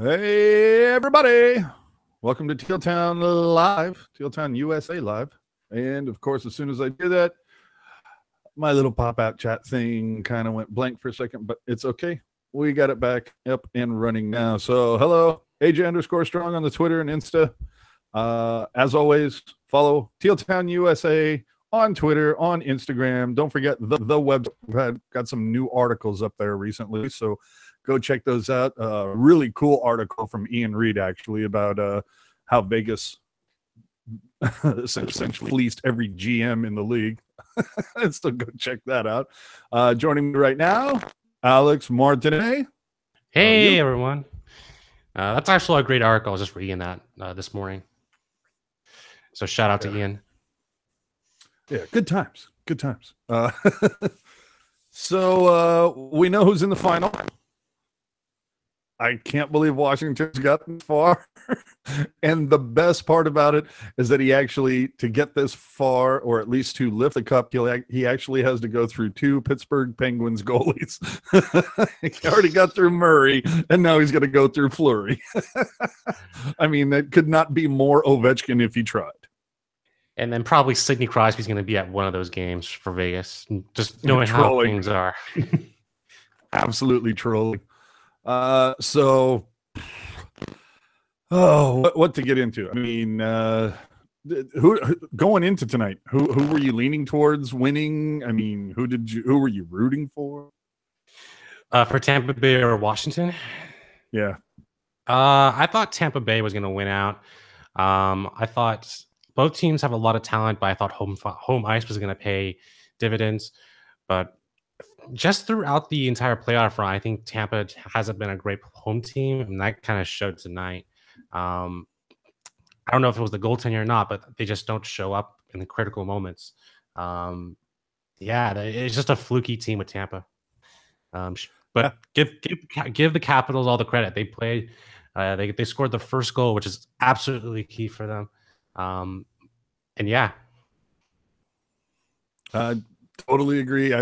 Hey, everybody. Welcome to Teal Town Live, Teal Town USA Live. And of course, as soon as I do that, my little pop-out chat thing kind of went blank for a second, but it's okay. We got it back up and running now. So hello, AJ_strong on the Twitter and Insta. As always, follow Teal Town USA on Twitter, on Instagram. Don't forget the website. We've got some new articles up there recently, so go check those out. Really cool article from Ian Reed, actually, about how Vegas essentially fleeced every GM in the league. So go check that out. Joining me right now, Alex Martinet. Hey, everyone. That's actually a great article. I was just reading that this morning. So shout out to Ian. Yeah, good times. Good times. So we know who's in the final. I can't believe Washington's gotten far. And the best part about it is that he actually, to get this far, or at least to lift the cup, he actually has to go through two Pittsburgh Penguins goalies. He already got through Murray, and now he's going to go through Fleury. I mean, that could not be more Ovechkin if he tried. And then probably Sidney Crosby's going to be at one of those games for Vegas, just knowing how things are. Absolutely trolling. So, what to get into? I mean, who going into tonight? Who were you leaning towards winning? I mean, who were you rooting for? For Tampa Bay or Washington? Yeah. I thought Tampa Bay was going to win out. I thought both teams have a lot of talent, but I thought home ice was going to pay dividends. But just throughout the entire playoff run, I think Tampa hasn't been a great home team, and that kind of showed tonight. I don't know if it was the goaltender or not, but they just don't show up in the critical moments. It's just a fluky team with Tampa. But give the Capitals all the credit. They played. They scored the first goal, which is absolutely key for them. Totally agree.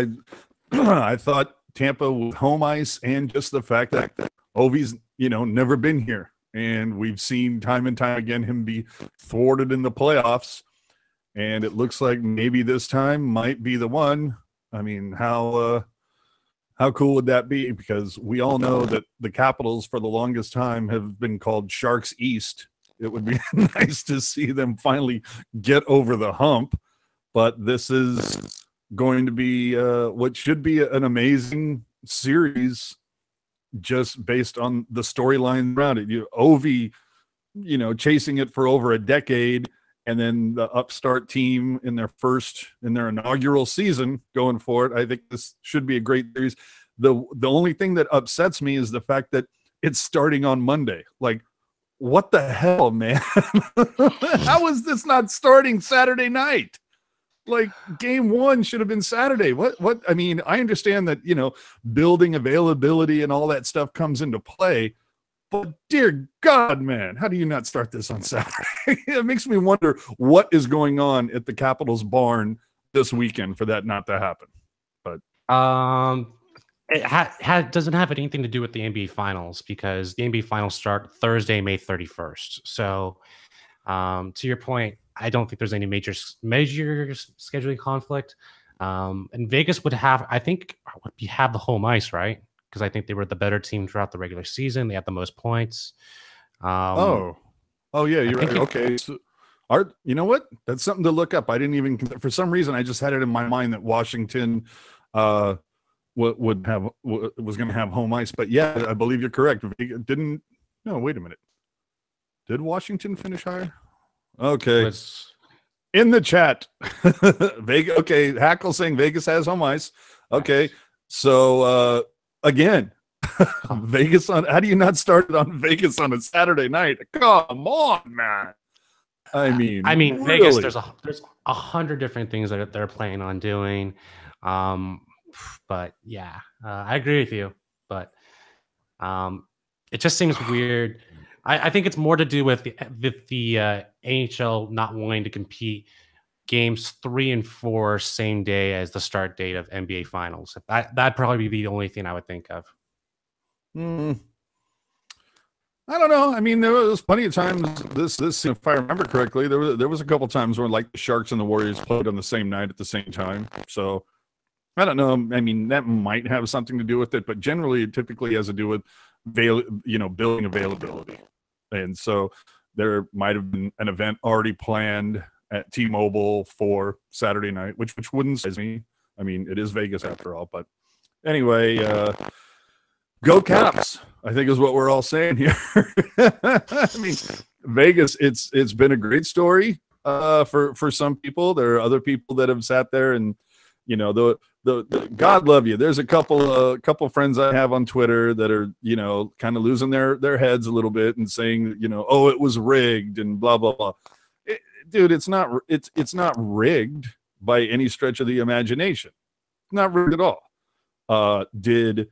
I thought Tampa with home ice and just the fact that Ovi's, never been here. And we've seen time and time again him be thwarted in the playoffs. And it looks like maybe this time might be the one. I mean, how cool would that be? Because we all know that the Capitals for the longest time have been called Sharks East. It would be nice to see them finally get over the hump. But this is going to be what should be an amazing series just based on the storyline around it. Ovi, chasing it for over a decade, and then the upstart team in their inaugural season going for it. I think this should be a great series. The only thing that upsets me is the fact that it's starting on Monday. Like, what the hell, man? How is this not starting Saturday night? Like, game one should have been Saturday. What? I mean, I understand that, building availability and all that stuff comes into play, but dear God, man, how do you not start this on Saturday? It makes me wonder what is going on at the Capitals barn this weekend for that not to happen. But it doesn't have anything to do with the NBA Finals, because the NBA Finals start Thursday, May 31st. So, to your point, I don't think there's any major scheduling conflict. And Vegas would have the home ice, right? Because I think they were the better team throughout the regular season. They had the most points. Yeah, you're right. Okay, so Art, you know what? That's something to look up. I didn't even, for some reason, I just had it in my mind that Washington was going to have home ice. But yeah, I believe you're correct. No, wait a minute. Did Washington finish higher? Okay. In the chat, Vegas. Okay, Hackle saying Vegas has home ice. Okay, so again, Vegas on. How do you not start it on Vegas on a Saturday night? Come on, man. I mean, really? Vegas. There's 100 different things that they're planning on doing. But yeah, I agree with you. But it just seems weird. I think it's more to do with the NHL not wanting to compete games 3 and 4 same day as the start date of NBA Finals. That'd probably be the only thing I would think of. I don't know. I mean, there was plenty of times. This, if I remember correctly, there was a couple times where like the Sharks and the Warriors played on the same night at the same time. So I don't know. I mean, that might have something to do with it, but generally, it typically has to do with building availability. And so there might have been an event already planned at T-Mobile for Saturday night, which wouldn't surprise me. I mean, it is Vegas after all. But anyway, go Caps, I think is what we're all saying here. I mean, Vegas, it's been a great story for some people. There are other people that have sat there and, you know, the God love you. There's a couple friends I have on Twitter that are, you know, kind of losing their heads a little bit and saying, you know, oh, it was rigged and blah blah blah. Dude, it's not rigged by any stretch of the imagination. Not rigged at all. Did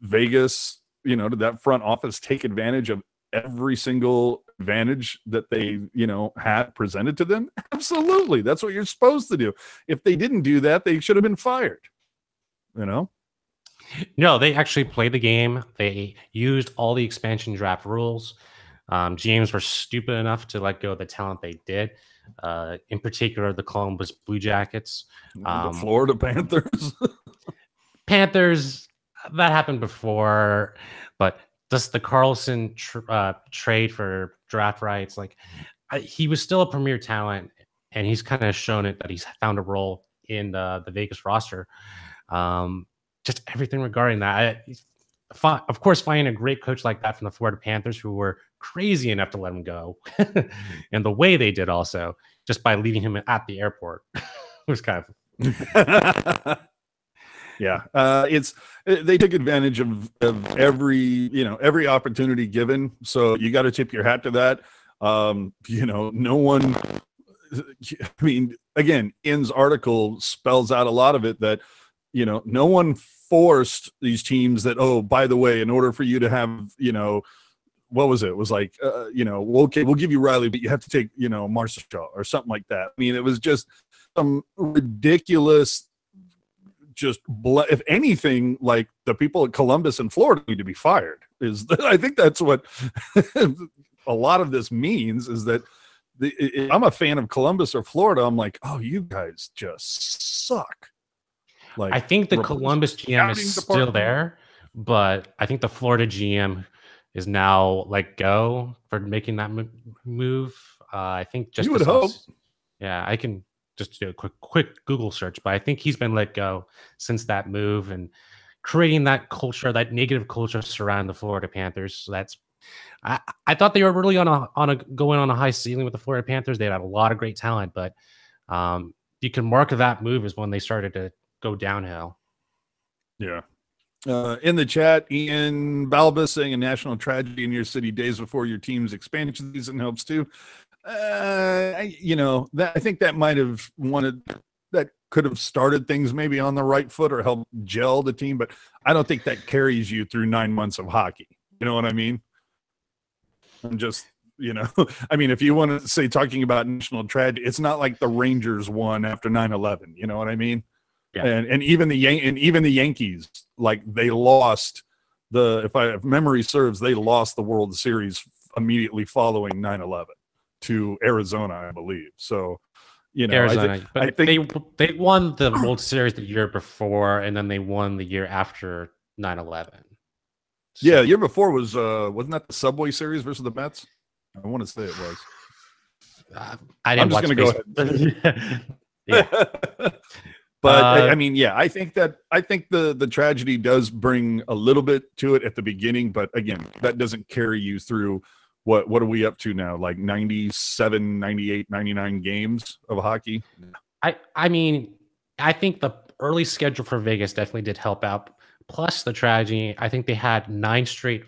Vegas, you know, did that front office take advantage of every single advantage that they, you know, had presented to them? Absolutely. That's what you're supposed to do. If they didn't do that, they should have been fired. You know? No, they actually played the game. They used all the expansion draft rules. GMs were stupid enough to let go of the talent they did. In particular, the Columbus Blue Jackets. The Florida Panthers. Panthers, that happened before, but just the Carlson trade for draft rights, like he was still a premier talent, and he's kind of shown it that he's found a role in the Vegas roster. Just everything regarding that. Of course, finding a great coach like that from the Florida Panthers, who were crazy enough to let him go, and the way they did also, just by leaving him at the airport, was kind of. Yeah, they took advantage of every opportunity given. So you got to tip your hat to that. You know, no one. I mean, again, Ian's article spells out a lot of it that, you know, no one forced these teams that, oh, by the way, in order for you to have, you know, what was it? It was like, you know, well, okay, we'll give you Riley, but you have to take, you know, Marshall or something like that. I mean, it was just some ridiculous. Just if anything, like the people at Columbus and Florida need to be fired. I think that's what a lot of this means, is that I'm a fan of Columbus or Florida. I'm like, oh, you guys just suck. Like, I think the Columbus GM is still there, but I think the Florida GM is now let go for making that move. I think just you would hope. Yeah, I can just do a quick Google search, but I think he's been let go since that move and creating that culture, that negative culture surrounding the Florida Panthers. So that's, I thought they were really going on a high ceiling with the Florida Panthers. They had a lot of great talent, but you can mark that move as when they started to go downhill. Yeah. In the chat, Ian Balbus saying a national tragedy in your city days before your team's expansion season helps too. You know, that I think that might have that could have started things maybe on the right foot or helped gel the team, but I don't think that carries you through 9 months of hockey. You know what I mean? I'm just, you know, I mean, if you want to say talking about national tragedy, it's not like the Rangers won after 9/11. You know what I mean? Yeah. And even the Yankees, like they lost if memory serves, they lost the World Series immediately following 9/11. To Arizona, I believe. So, you know, Arizona, I think they won the World Series the year before, and then they won the year after 9/11. So, yeah, the year before wasn't that the Subway Series versus the Mets? I want to say it was. I'm just going to go ahead. Yeah. But I mean, yeah, I think the tragedy does bring a little bit to it at the beginning, but again, that doesn't carry you through. What are we up to now? Like 97, 98, 99 games of hockey? I mean, I think the early schedule for Vegas definitely did help out. Plus the tragedy, I think they had 9 straight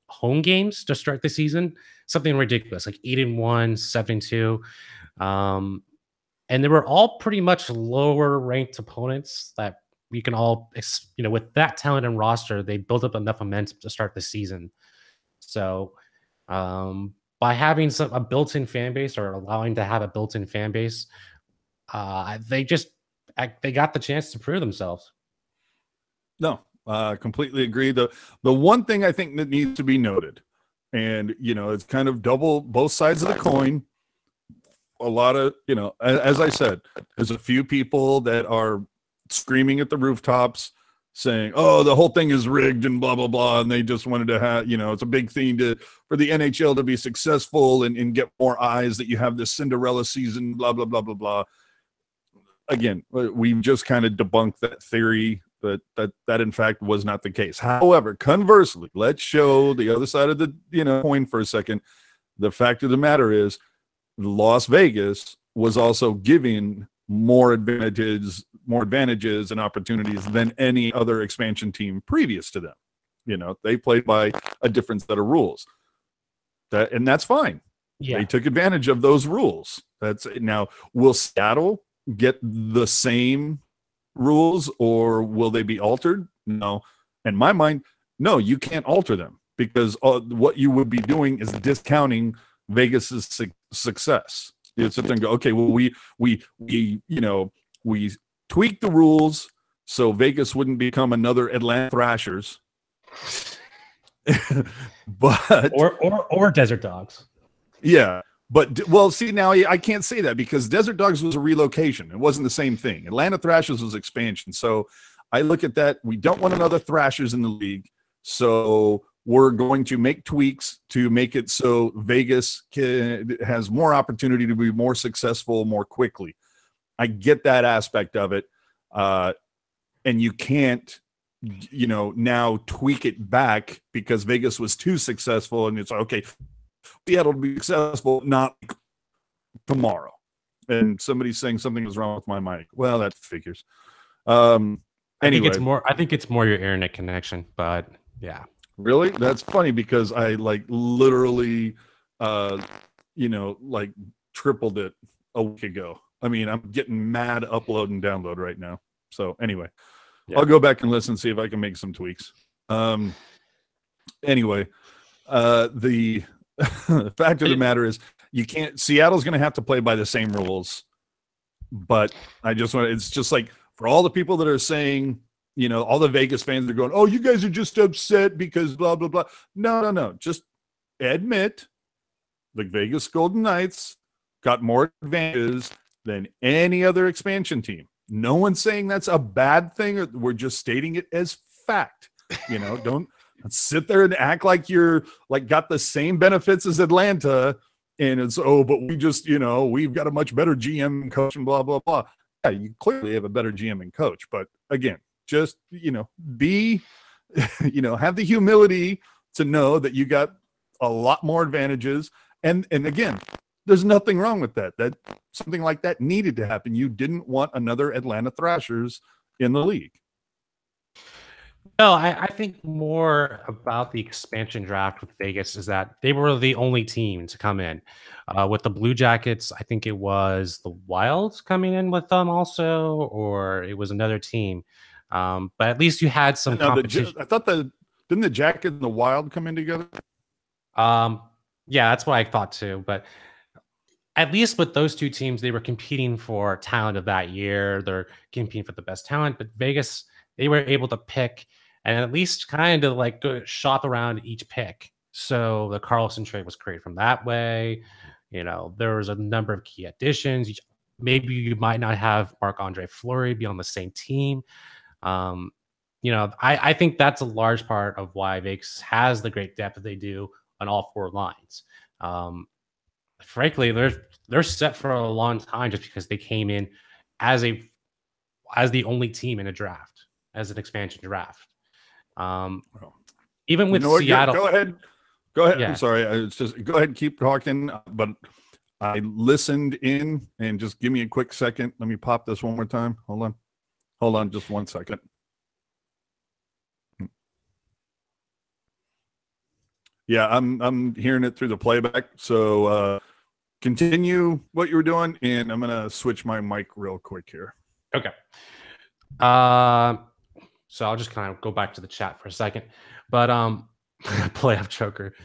home games to start the season. Something ridiculous, like 8-1, 7-2. And they were all pretty much lower ranked opponents that we can all, you know, with that talent and roster, they built up enough momentum to start the season. So, by having a built-in fan base or allowing to have a built-in fan base, they got the chance to prove themselves. No, completely agree. The one thing I think that needs to be noted And, it's kind of double both sides of the coin. A lot of, as I said, there's a few people that are screaming at the rooftops saying, oh, the whole thing is rigged and blah, blah, blah. And they just wanted to have, it's a big thing for the NHL to be successful and get more eyes, that you have this Cinderella season, blah, blah, blah, blah, blah. Again, we've just kind of debunked that theory that in fact was not the case. However, conversely, let's show the other side of the coin for a second. The fact of the matter is, Las Vegas was also giving more advantages and opportunities than any other expansion team previous to them. They played by a different set of rules. And that's fine. Yeah. They took advantage of those rules. Now, will Seattle get the same rules, or will they be altered? No. In my mind, no, you can't alter them, because what you would be doing is discounting Vegas's success. You sit there and go, okay, well, we tweaked the rules so Vegas wouldn't become another Atlanta Thrashers, but or Desert Dogs. Yeah. But, well, see, now I can't say that, because Desert Dogs was a relocation. It wasn't the same thing. Atlanta Thrashers was expansion. So I look at that. We don't want another Thrashers in the league. So we're going to make tweaks to make it so Vegas has more opportunity to be more successful more quickly. I get that aspect of it. And you can't, now tweak it back because Vegas was too successful. And it's okay, Seattle to be successful, not tomorrow. And somebody's saying something was wrong with my mic. Well, that figures. Anyway. I think it's more your internet connection, but yeah. Really? That's funny, because I literally tripled it a week ago. I mean, I'm getting mad upload and download right now. So anyway, yeah. I'll go back and listen, see if I can make some tweaks. Anyway, the fact of the matter is, Seattle's going to have to play by the same rules. But it's just like, for all the people that are saying, all the Vegas fans are going, oh, you guys are just upset because blah, blah, blah. No. Just admit the Vegas Golden Knights got more advantages than any other expansion team. No one's saying that's a bad thing. We're just stating it as fact. Don't sit there and act like you're got the same benefits as Atlanta. And it's, but we just, we've got a much better GM and coach and blah, blah, blah. Yeah, you clearly have a better GM and coach. But again, just, be, have the humility to know that you got a lot more advantages. And again, there's nothing wrong with that. That something like that needed to happen. You didn't want another Atlanta Thrashers in the league. No, I think more about the expansion draft with Vegas is that they were the only team to come in. With the Blue Jackets, I think it was the Wilds coming in with them also, or it was another team. But at least you had some competition. I thought didn't the Jacket and the Wild come in together? Yeah, that's what I thought too. But at least with those two teams, they were competing for talent of that year. They're competing for the best talent. But Vegas, they were able to pick and at least kind of go shop around each pick. So the Carlson trade was created from that way. There was a number of key additions. Maybe you might not have Marc-Andre Fleury be on the same team. I think that's a large part of why Vegas has the great depth that they do on all four lines. Frankly, they're set for a long time just because they came in as the only team in a draft, as an expansion draft. Even with Seattle. Go ahead. Yeah. I'm sorry. It's just go ahead and keep talking. But I listened in, and just give me a quick second. Let me pop this one more time. Hold on, just 1 second. Yeah, I'm hearing it through the playback. So continue what you were doing, and I'm gonna switch my mic real quick here. Okay. So I'll just kind of go back to the chat for a second. But playoff choker.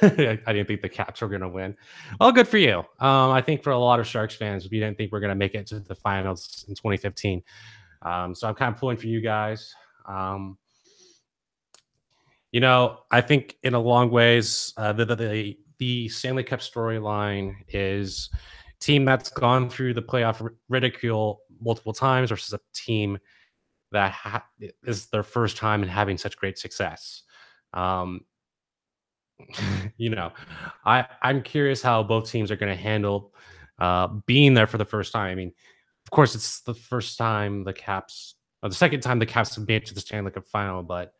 I didn't think the Caps were gonna win. Well, good for you. I think for a lot of Sharks fans, we didn't think we're gonna make it to the finals in 2015. So I'm kind of pulling for you guys. I think in a long ways, the Stanley Cup storyline is team that's gone through the playoff ridicule multiple times versus a team that is their first time in having such great success. Um, you know, I'm curious how both teams are going to handle being there for the first time. I mean, of course, it's the first time the Caps, or the second time the Caps have made it to the Stanley Cup final, but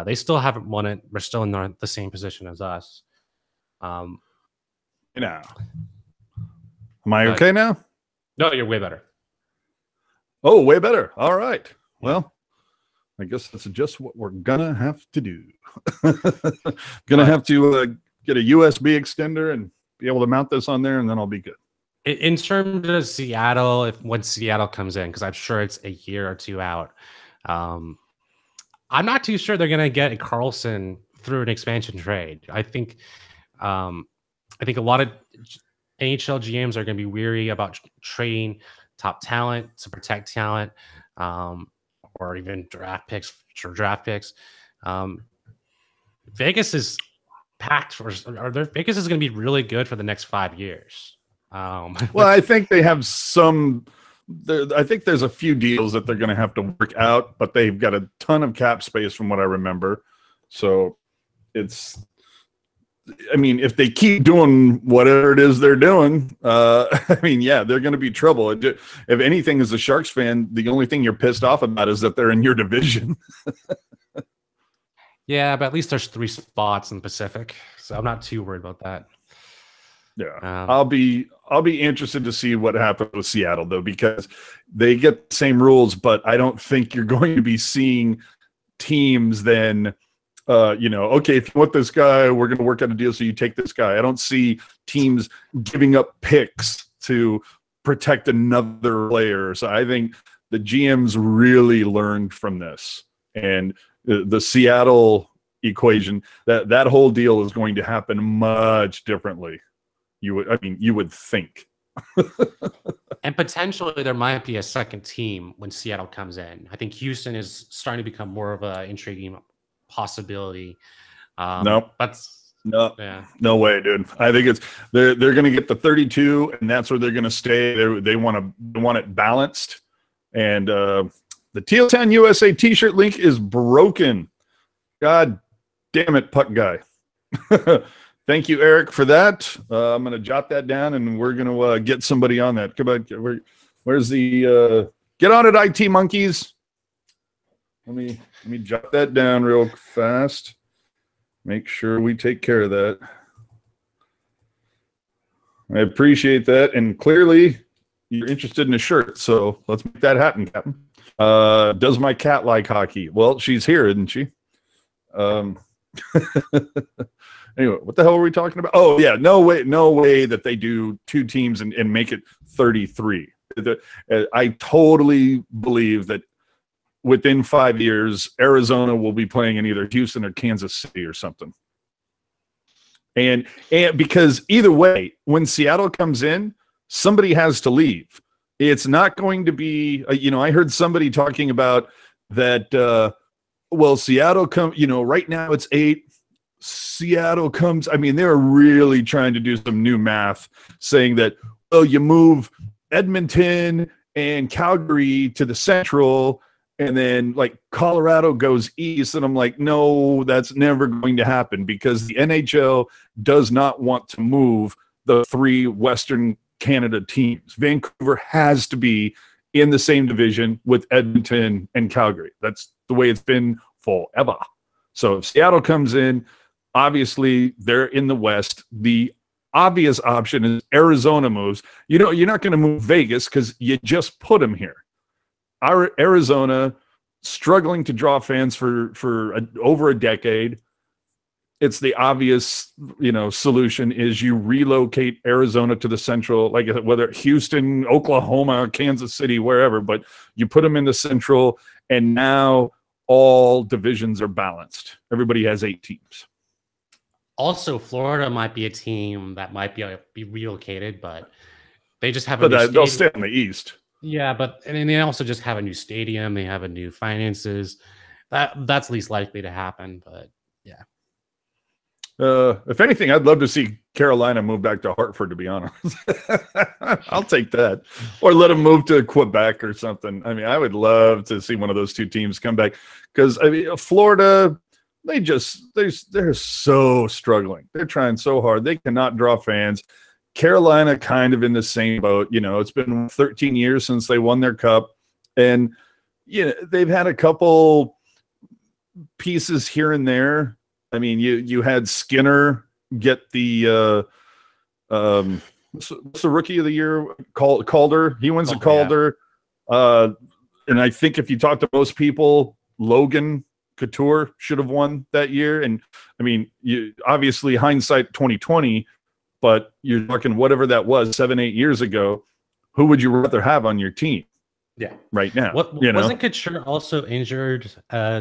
they still haven't won it. They're still in the same position as us. Um, Am I but okay now? no, you're way better. Oh, way better. All right. Well, I guess that's just what we're gonna have to do. Gonna have to get a USB extender and be able to mount this on there, and then I'll be good. In terms of Seattle, when Seattle comes in, because I'm sure it's a year or two out, I'm not too sure they're going to get a Carlson through an expansion trade. I think a lot of NHL GMs are going to be weary about trading top talent to protect talent, or even draft picks for draft picks. Vegas is packed Vegas is going to be really good for the next 5 years. Well, I think they have some. I think there's a few deals that they're going to have to work out, but they've got a ton of cap space from what I remember. So it's, I mean, if they keep doing whatever it is they're doing, I mean, yeah, they're going to be trouble. If anything, as a Sharks fan, the only thing you're pissed off about is that they're in your division. Yeah, but at least there's 3 spots in the Pacific, so I'm not too worried about that. Yeah, I'll be interested to see what happens with Seattle, though, because they get the same rules, but I don't think you're going to be seeing teams then, okay, if you want this guy, we're going to work out a deal, so you take this guy. I don't see teams giving up picks to protect another player. So I think the GMs really learned from this, and the Seattle equation, that whole deal is going to happen much differently. You would think. And potentially there might be a second team when Seattle comes in. I think Houston is starting to become more of an intriguing possibility. No way, dude. I think they're going to get the 32, and that's where they're going to stay. They want it balanced, and the Teal 10 USA T-shirt link is broken. God damn it, puck guy. Thank you, Eric, for that. I'm going to jot that down, and we're going to get somebody on that. Come on, where's the get on it, IT monkeys? Let me jot that down real fast. Make sure we take care of that. I appreciate that, and clearly you're interested in a shirt, so let's make that happen, Captain. Does my cat like hockey? Well, she's here, isn't she? Anyway, what the hell are we talking about? Oh, yeah, no way that they do 2 teams and make it 33. I totally believe that within 5 years, Arizona will be playing in either Houston or Kansas City or something. And because either way, when Seattle comes in, somebody has to leave. It's not going to be, I heard somebody talking about that, Seattle right now it's 8. Seattle comes, they're really trying to do some new math saying that, you move Edmonton and Calgary to the Central, and then like Colorado goes east. And I'm like, no, that's never going to happen, because the NHL does not want to move the 3 Western Canada teams. Vancouver has to be in the same division with Edmonton and Calgary. That's the way it's been forever. So if Seattle comes in, obviously they're in the West. The obvious option is Arizona moves. You're not going to move Vegas because you just put them here. Arizona struggling to draw fans for over a decade. It's the obvious, solution is you relocate Arizona to the Central, like whether Houston, Oklahoma, Kansas City, wherever, but you put them in the Central, and now all divisions are balanced. Everybody has 8 teams. Also, Florida might be a team that might be relocated, but they just have they'll stay in the East. Yeah, and they also just have a new stadium. They have a new finances. That's least likely to happen. But Yeah. If anything, I'd love to see Carolina move back to Hartford, to be honest. I'll take that. Or let them move to Quebec or something. I mean, I would love to see one of those two teams come back, because I mean, Florida, they're so struggling. They're trying so hard. They cannot draw fans. Carolina kind of in the same boat. You know, it's been 13 years since they won their cup, and they've had a couple pieces here and there. I mean, you had Skinner get the what's the rookie of the year? Calder. He wins the Calder. Yeah. And I think if you talk to most people, Logan Couture should have won that year. And I mean, obviously hindsight 2020, but you're talking whatever that was 7-8 years ago. Who would you rather have on your team? Yeah, right now. Wasn't Couture also injured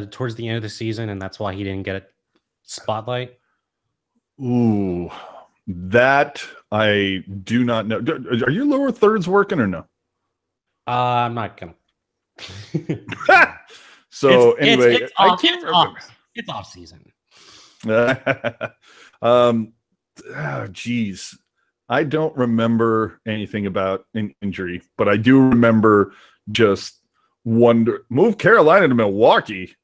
towards the end of the season, and that's why he didn't get a spotlight? Ooh, that I do not know. Are your lower thirds working or no? I'm not gonna. So anyway, I can't remember. It's off season. Geez, I don't remember anything about an injury, but I do remember just move Carolina to Milwaukee.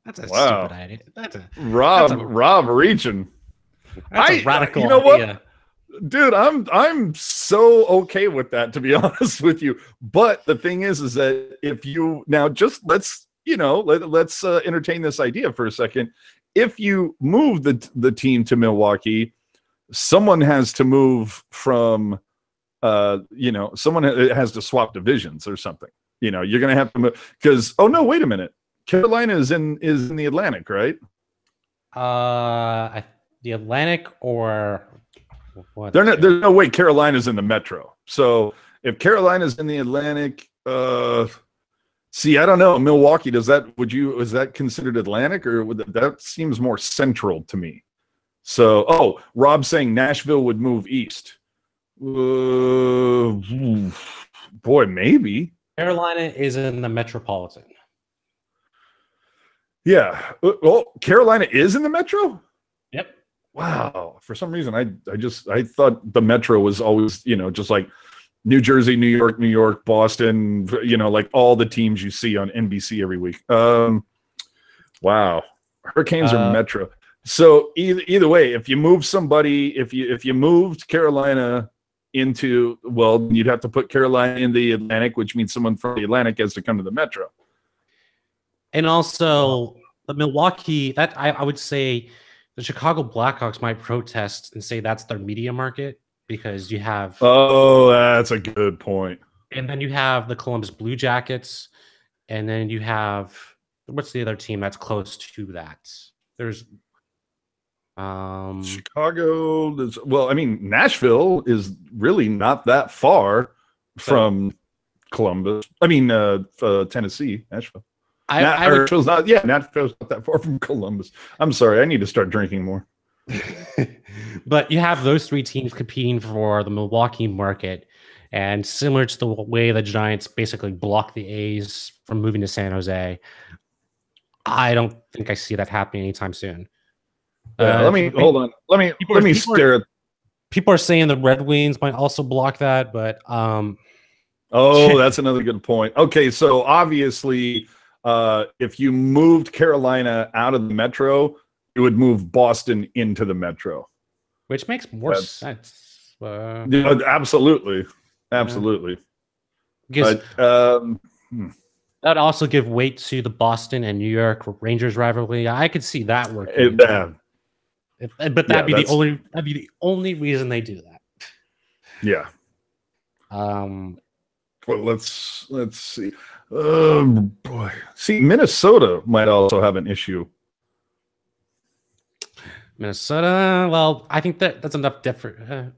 That's a stupid idea. That's a Rob reaching. That's a radical you know idea. What? Dude, I'm so okay with that, to be honest with you. But the thing is that if you now just let's entertain this idea for a second. If you move the team to Milwaukee, someone has to move from someone has to swap divisions or something. You're going to have to move because wait a minute. Carolina is in the Atlantic, right? The Atlantic or what? There's no way Carolina's in the Metro. So if Carolina's in the Atlantic, see, I don't know. Milwaukee, is that considered Atlantic, or that seems more central to me? So, Rob's saying Nashville would move east. Boy, maybe. Carolina is in the metropolitan. Yeah. Well, Carolina is in the Metro? Yep. Wow. For some reason, I thought the Metro was always, just like New Jersey, New York, Boston, like all the teams you see on NBC every week. Wow. Hurricanes are Metro. So either way, if you move somebody, if you moved Carolina into, well, you'd have to put Carolina in the Atlantic, which means someone from the Atlantic has to come to the Metro. And also the Milwaukee, that I would say the Chicago Blackhawks might protest and say that's their media market, because you have... Oh, that's a good point. And then you have the Columbus Blue Jackets, and then you have... What's the other team that's close to that? There's... Chicago... Nashville is really not that far from Columbus. Tennessee, Nashville. Nashville's not that far from Columbus. I'm sorry, I need to start drinking more. But you have those three teams competing for the Milwaukee market, and similar to the way the Giants basically block the A's from moving to San Jose, I don't think I see that happening anytime soon. Hold on. Let me stare at. People are saying the Red Wings might also block that, but that's another good point. Okay, so obviously, if you moved Carolina out of the Metro, it would move Boston into the Metro, which makes more sense. Absolutely. Because that'd also give weight to the Boston and New York Rangers rivalry. I could see that working. But that'd be the only reason they do that. Yeah. Well, let's see. Boy, see, Minnesota might also have an issue. Minnesota, well, I think that's enough different.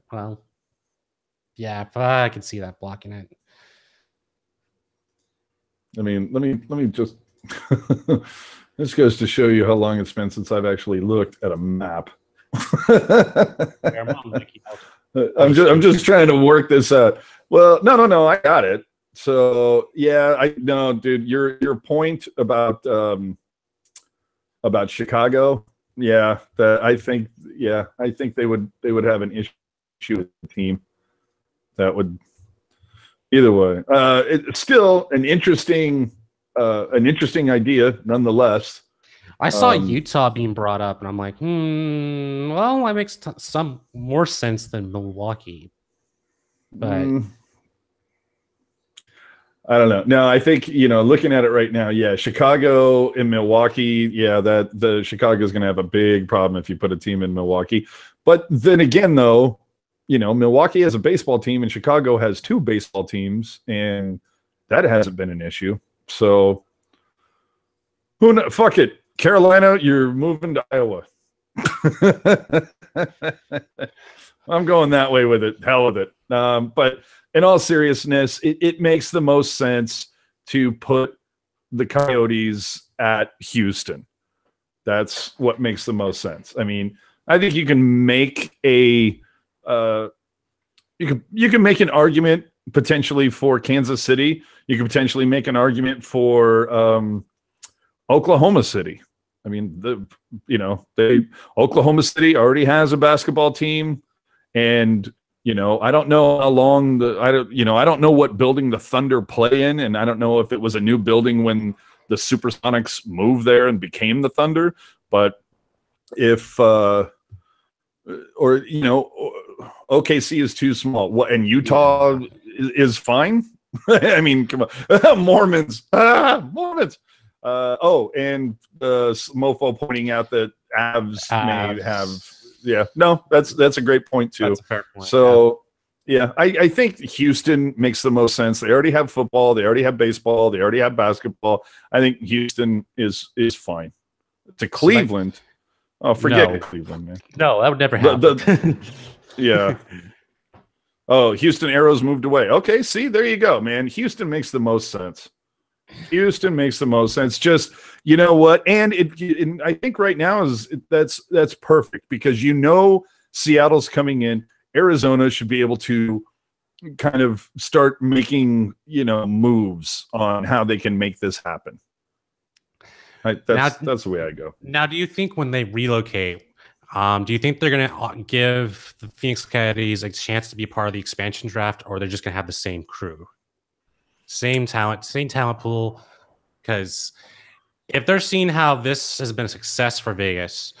Yeah, I can see that blocking it. I mean, let me just. This goes to show you how long it's been since I've actually looked at a map. I'm just trying to work this out. Well, no, I got it. So yeah, I know, dude. Your point about Chicago, Yeah, I think they would have an issue with the team. That would either way. It's still an interesting idea nonetheless. I saw Utah being brought up, and I'm like, well, that makes some more sense than Milwaukee. But I don't know. No, I think, looking at it right now, yeah, Chicago and Milwaukee, yeah, that the Chicago is going to have a big problem if you put a team in Milwaukee. But then again, though, Milwaukee has a baseball team and Chicago has two baseball teams, and that hasn't been an issue. So, fuck it. Carolina, you're moving to Iowa. I'm going that way with it. Hell with it. But in all seriousness, it makes the most sense to put the Coyotes at Houston. That's what makes the most sense. I mean, I think you can make you can make an argument potentially for Kansas City. You can potentially make an argument for Oklahoma City. I mean, Oklahoma City already has a basketball team, and I don't know how long I don't know what building the Thunder play in, and I don't know if it was a new building when the Supersonics moved there and became the Thunder. But if OKC is too small, and Utah is fine. I mean, come on, Mormons. And Mofo pointing out that Avs may have. Yeah, no, that's a great point too. That's a fair point. So, I think Houston makes the most sense. They already have football, they already have baseball, they already have basketball. I think Houston is fine. To Cleveland, forget Cleveland, man. No, that would never happen. Yeah. Oh, Houston Arrows moved away. Okay, see, there you go, man. Houston makes the most sense. Houston makes the most sense. Just, you know what? And I think right now that's perfect because Seattle's coming in. Arizona should be able to kind of start making, moves on how they can make this happen. That's the way I go. Now, do you think when they relocate, do you think they're going to give the Phoenix Coyotes a chance to be part of the expansion draft, or they're just going to have the same crew? Same talent pool, because if they're seeing how this has been a success for Vegas,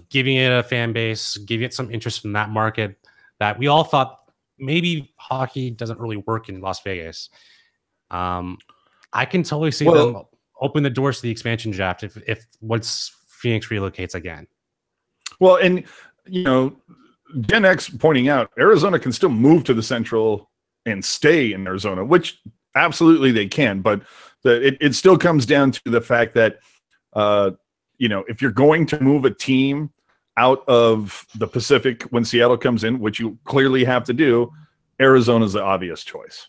giving it a fan base, giving it some interest from that market that we all thought maybe hockey doesn't really work in Las Vegas. I can totally see them open the doors to the expansion draft if once Phoenix relocates again. Well, and Gen X pointing out Arizona can still move to the Central and stay in Arizona, which absolutely they can. But it still comes down to the fact that, if you're going to move a team out of the Pacific when Seattle comes in, which you clearly have to do, Arizona's the obvious choice.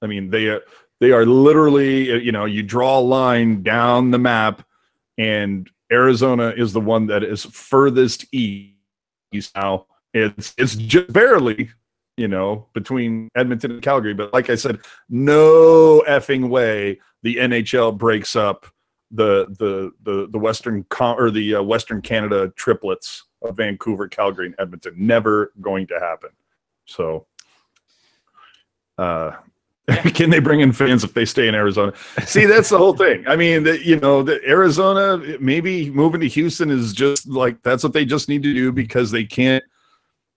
I mean, they are literally, you draw a line down the map, and Arizona is the one that is furthest east now. It's just barely, between Edmonton and Calgary. But like I said, no effing way the NHL breaks up the Western the Western Canada triplets of Vancouver, Calgary, and Edmonton. Never going to happen. So, can they bring in fans if they stay in Arizona? See, that's the whole thing. I mean, the Arizona, maybe moving to Houston is just like that's what they just need to do because they can't.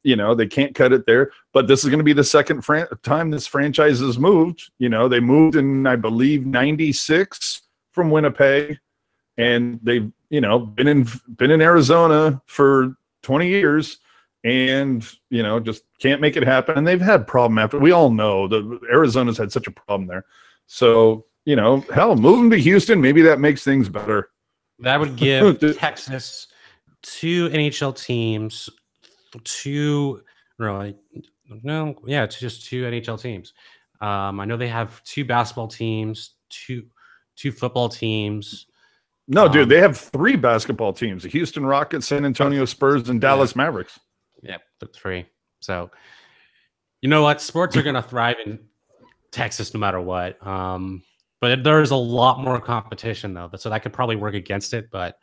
They can't cut it there. But this is going to be the second time this franchise has moved. They moved in, I believe, '96 from Winnipeg, and they've been in Arizona for 20 years, and just can't make it happen. And they've had problem after. We all know that Arizona's had such a problem there. So hell, moving to Houston, maybe that makes things better. That would give Texas two NHL teams. Just two NHL teams. I know they have two basketball teams, two football teams. No, dude, they have three basketball teams: the Houston Rockets, San Antonio Spurs, and Dallas Mavericks. Yep, the three. So, you know what? Sports are going to thrive in Texas no matter what. But there's a lot more competition, though, so that could probably work against it. But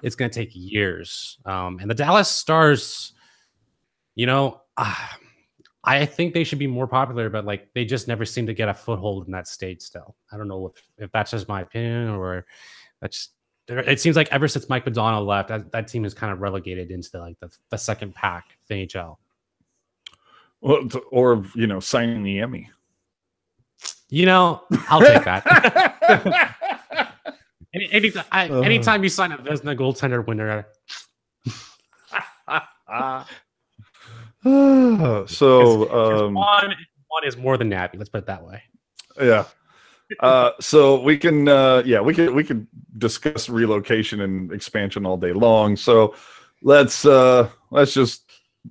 it's going to take years. And the Dallas Stars, I think they should be more popular, but like they just never seem to get a foothold in that state still. I don't know if that's just my opinion or that's it seems like ever since Mike Madonna left, that team is kind of relegated into like the second pack of the NHL. Well, or signing the Emmy. I'll take that. Anytime you sign a Vezina goaltender winner. One is more than happy. Let's put it that way. Yeah. So we can we can discuss relocation and expansion all day long. So let's just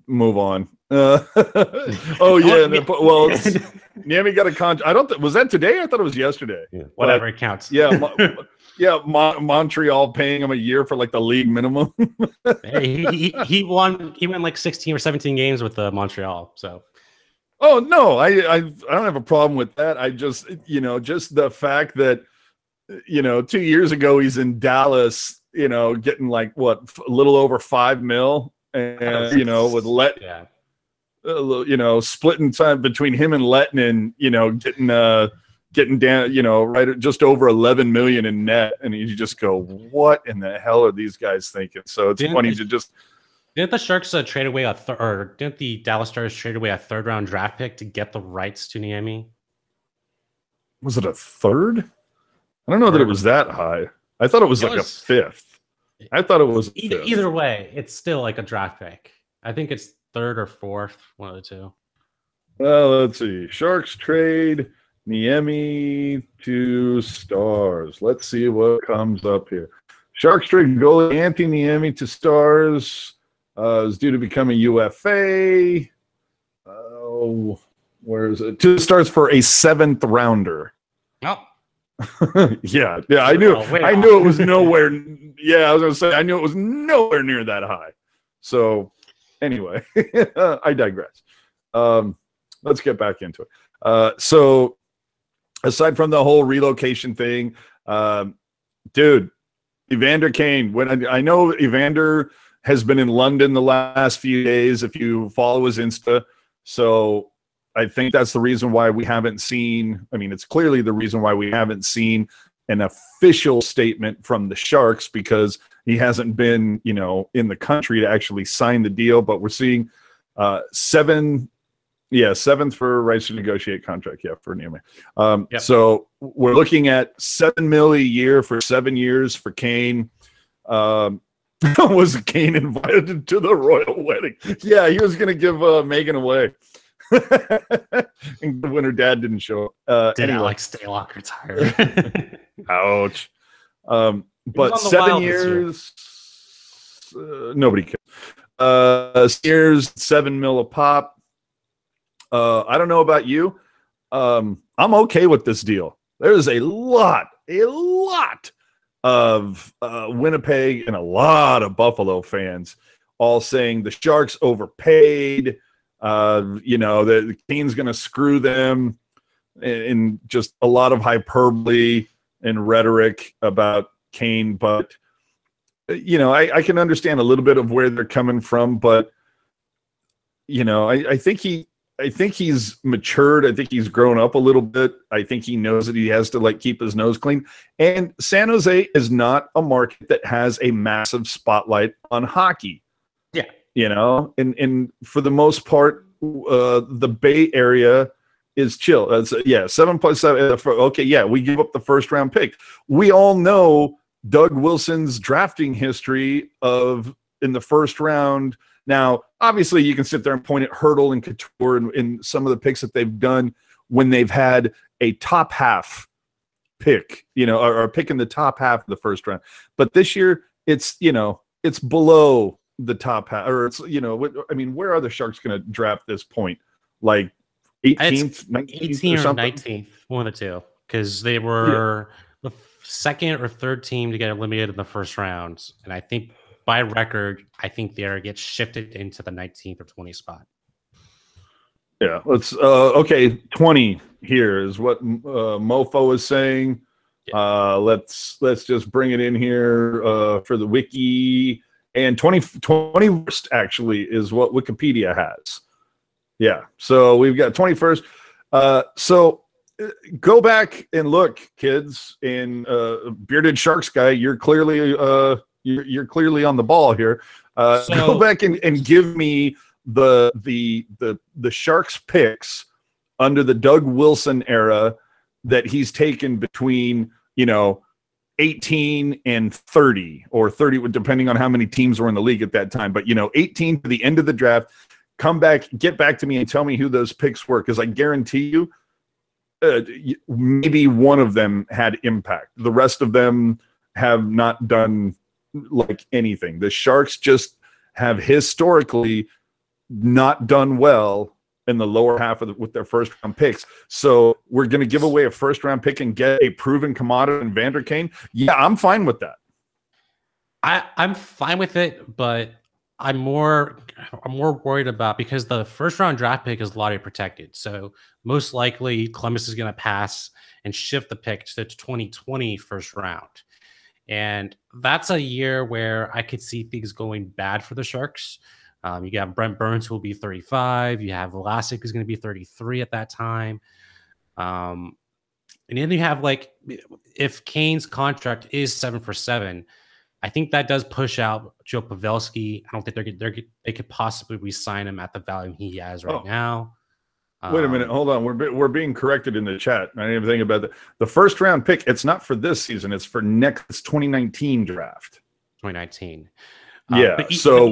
move on. Niemi got a contract. Was that today? I thought it was yesterday. Yeah, whatever, it counts. Yeah, Montreal paying him a year for like the league minimum. he won like 16 or 17 games with Montreal. So. Oh no, I don't have a problem with that. I just just the fact that 2 years ago he's in Dallas, getting like a little over $5 million, and with splitting time between him and Lettinen, getting down, right at just over 11 million in net, and you just go, what in the hell are these guys thinking? So it's funny to just. Didn't the Sharks trade away or didn't the Dallas Stars trade away a third-round draft pick to get the rights to Niemi? Was it a third? I don't know that it was that high. I thought it was a fifth. I thought it was either way. It's still like a draft pick. I think it's third or fourth, one of the two. Well, let's see. Sharks trade Niemi to Stars. Let's see what comes up here. Sharks trade goalie Anthony Niemi to Stars. Is due to become a UFA. Where is it? To the Stars for a 7th rounder. Oh. yeah. I knew it was nowhere. Yeah, I was going to say I knew it was nowhere near that high. So, anyway, I digress. Let's get back into it. So, aside from the whole relocation thing, dude, Evander Kane. When I know Evander has been in London the last few days, if you follow his Insta. So I think that's the reason why we haven't seen, it's clearly the reason why we haven't seen an official statement from the Sharks, because he hasn't been, in the country to actually sign the deal. But we're seeing 7th for rights to negotiate contract. Yeah, for Niemi. Yep. So we're looking at $7 million a year for 7 years for Kane. Was Kane invited to the royal wedding? Yeah, he was going to give Megan away. And when her dad didn't show up. Did Alex Stalock retire? Ouch. But 7 years, nobody cares. Years, $7 million a pop. I don't know about you. I'm okay with this deal. There's a lot of Winnipeg and a lot of Buffalo fans all saying the Sharks overpaid, that Kane's going to screw them, and just a lot of hyperbole and rhetoric about Kane. But, I can understand a little bit of where they're coming from, but, I think he's matured. I think he's grown up a little bit. I think he knows that he has to keep his nose clean. And San Jose is not a market that has a massive spotlight on hockey. Yeah. And for the most part, the Bay Area is chill. 7+7. Okay. Yeah. We give up the first round pick. We all know Doug Wilson's drafting history in the first round. Now, obviously, you can sit there and point at Hurdle and Couture and some of the picks that they've done when they've had a top half pick, or a pick in the top half of the first round. But this year, it's below the top half, or it's, where are the Sharks going to draft this point? Like 18th, 19th, or something? 19th, one of the two, because they were the second or third team to get eliminated in the first round, and I think. By record, I think they get shifted into the 19th or 20th spot. Yeah, let's okay. 20 here is what Mofo is saying. Let's just bring it in here for the wiki. And 21st actually is what Wikipedia has. Yeah, so we've got 21st. So go back and look, kids. And Bearded Sharks guy, you're clearly on the ball here. Go back and give me the Sharks picks under the Doug Wilson era that he's taken between 18 and 30, or 30 depending on how many teams were in the league at that time. But 18 to the end of the draft. Come back, get back to me, and tell me who those picks were, because I guarantee you, maybe one of them had impact. The rest of them have not done like anything. The Sharks just have historically not done well in the lower half with their first round picks. So we're going to give away a first round pick and get a proven commodity in Evander Kane. Yeah, I'm fine with that. I'm fine with it, but I'm more worried about, because the first round draft pick is lottery protected. So most likely Columbus is going to pass and shift the pick to the 2020 first round. And that's a year where I could see things going bad for the Sharks. You got Brent Burns, who will be 35. You have Vlasic, who's going to be 33 at that time. And then you have, like, if Kane's contract is 7 for 7, I think that does push out Joe Pavelski. I don't think they could possibly re-sign him at the value he has right now. Wait a minute, hold on. We're being corrected in the chat. I didn't even think about the first round pick. It's not for this season. It's for next 2019 draft. 2019. Yeah. So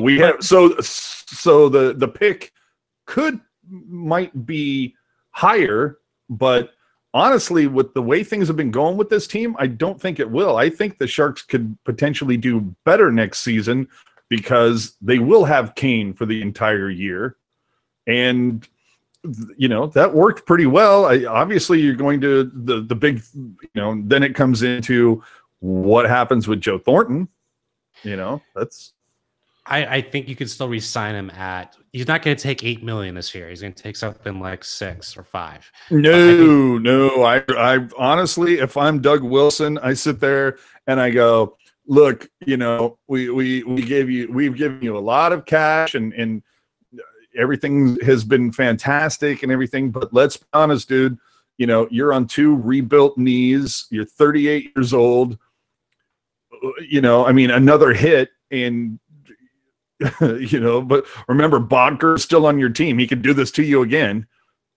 the pick might be higher, but honestly, with the way things have been going with this team, I don't think it will. I think the Sharks could potentially do better next season because they will have Kane for the entire year. And, that worked pretty well. Obviously, you're going to the big, then it comes into what happens with Joe Thornton. That's. I think you could still re-sign him he's not going to take $8 million this year. He's going to take something like 6 or 5. No. I honestly, if I'm Doug Wilson, I sit there and I go, look, we've given you a lot of cash and everything has been fantastic and everything, but let's be honest, dude, you're on 2 rebuilt knees. You're 38 years old. Another hit and. But remember, Bodker's still on your team. He could do this to you again.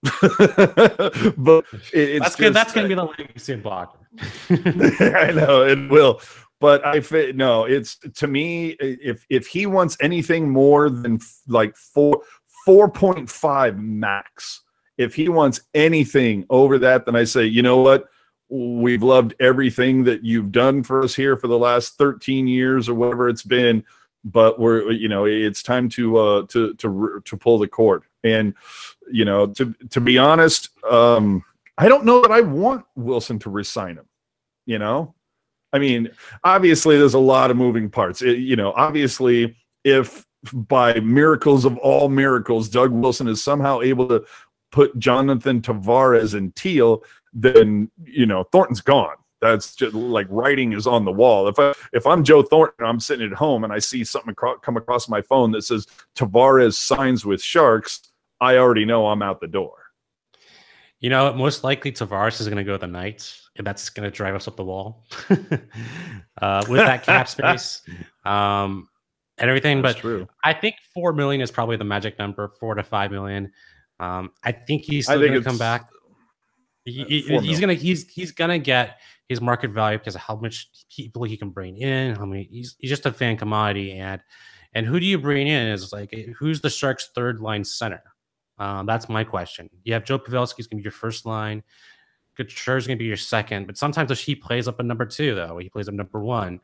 But that's good. That's going to be the legacy of Bodker. I know it will, but it's to me, if he wants anything more than like 4.5 max, if he wants anything over that, then I say, you know what? We've loved everything that you've done for us here for the last 13 years or whatever it's been. But it's time to pull the cord. And to be honest, I don't know that I want Wilson to resign him. Obviously there's a lot of moving parts. Obviously if by miracles of all miracles Doug Wilson is somehow able to put Jonathan Tavares and Teal, then Thornton's gone. That's just like writing is on the wall. If I'm Joe Thornton, I'm sitting at home and I see something come across my phone that says Tavares signs with Sharks, I already know I'm out the door. Most likely Tavares is going to go to the Knights, and that's going to drive us up the wall with that cap space and everything. That's true. I think $4 million is probably the magic number, $4 to $5 million. I think he's still going to come back. He's gonna get his market value because of how much people he can bring in, how many he's just a fan commodity, and who do you bring in is like, who's the Sharks' third line center? That's my question. You have Joe Pavelski's gonna be your first line, Couture's gonna be your second, but sometimes he plays up a number 2 though. He plays up number 1.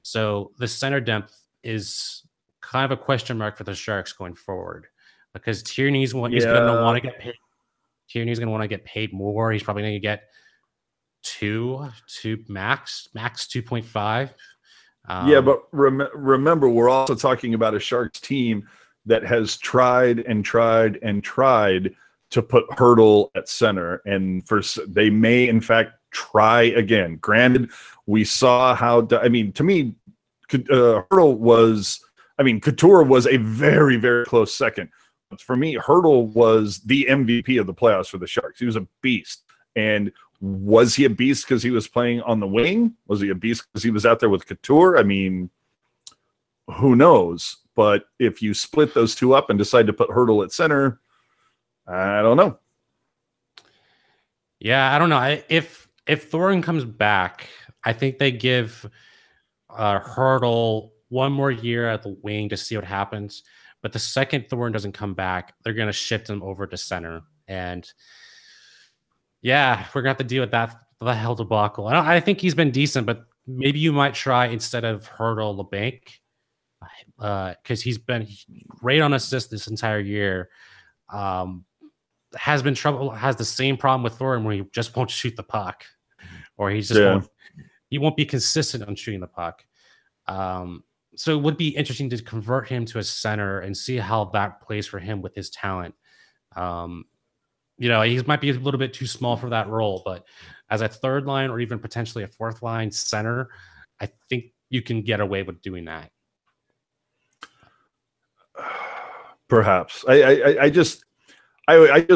So the center depth is kind of a question mark for the Sharks going forward because Tierney's he's gonna want to get paid. Tierney's going to want to get paid more. He's probably going to get 2 max 2.5. But remember, we're also talking about a Sharks team that has tried and tried and tried to put Hurdle at center, and they may in fact try again. Granted, we saw how. To me, Hurdle was. Couture was a very, very close second. But for me, Hurdle was the MVP of the playoffs for the Sharks. He was a beast. And was he a beast because he was playing on the wing? Was he a beast because he was out there with Couture? Who knows? But if you split those two up and decide to put Hurdle at center, I don't know. Yeah, I don't know. If Thorin comes back, I think they give Hurdle one more year at the wing to see what happens. But the second Thorin doesn't come back, they're going to shift him over to center. And yeah, we're going to have to deal with the hell debacle. I think he's been decent, but maybe you might try instead of Hurdle LeBanc, because he's been great on assists this entire year. Has the same problem with Thorin where he just won't shoot the puck, or he won't be consistent on shooting the puck. So it would be interesting to convert him to a center and see how that plays for him with his talent. He might be a little bit too small for that role, but as a third line or even potentially a fourth line center, I think you can get away with doing that. Perhaps. I just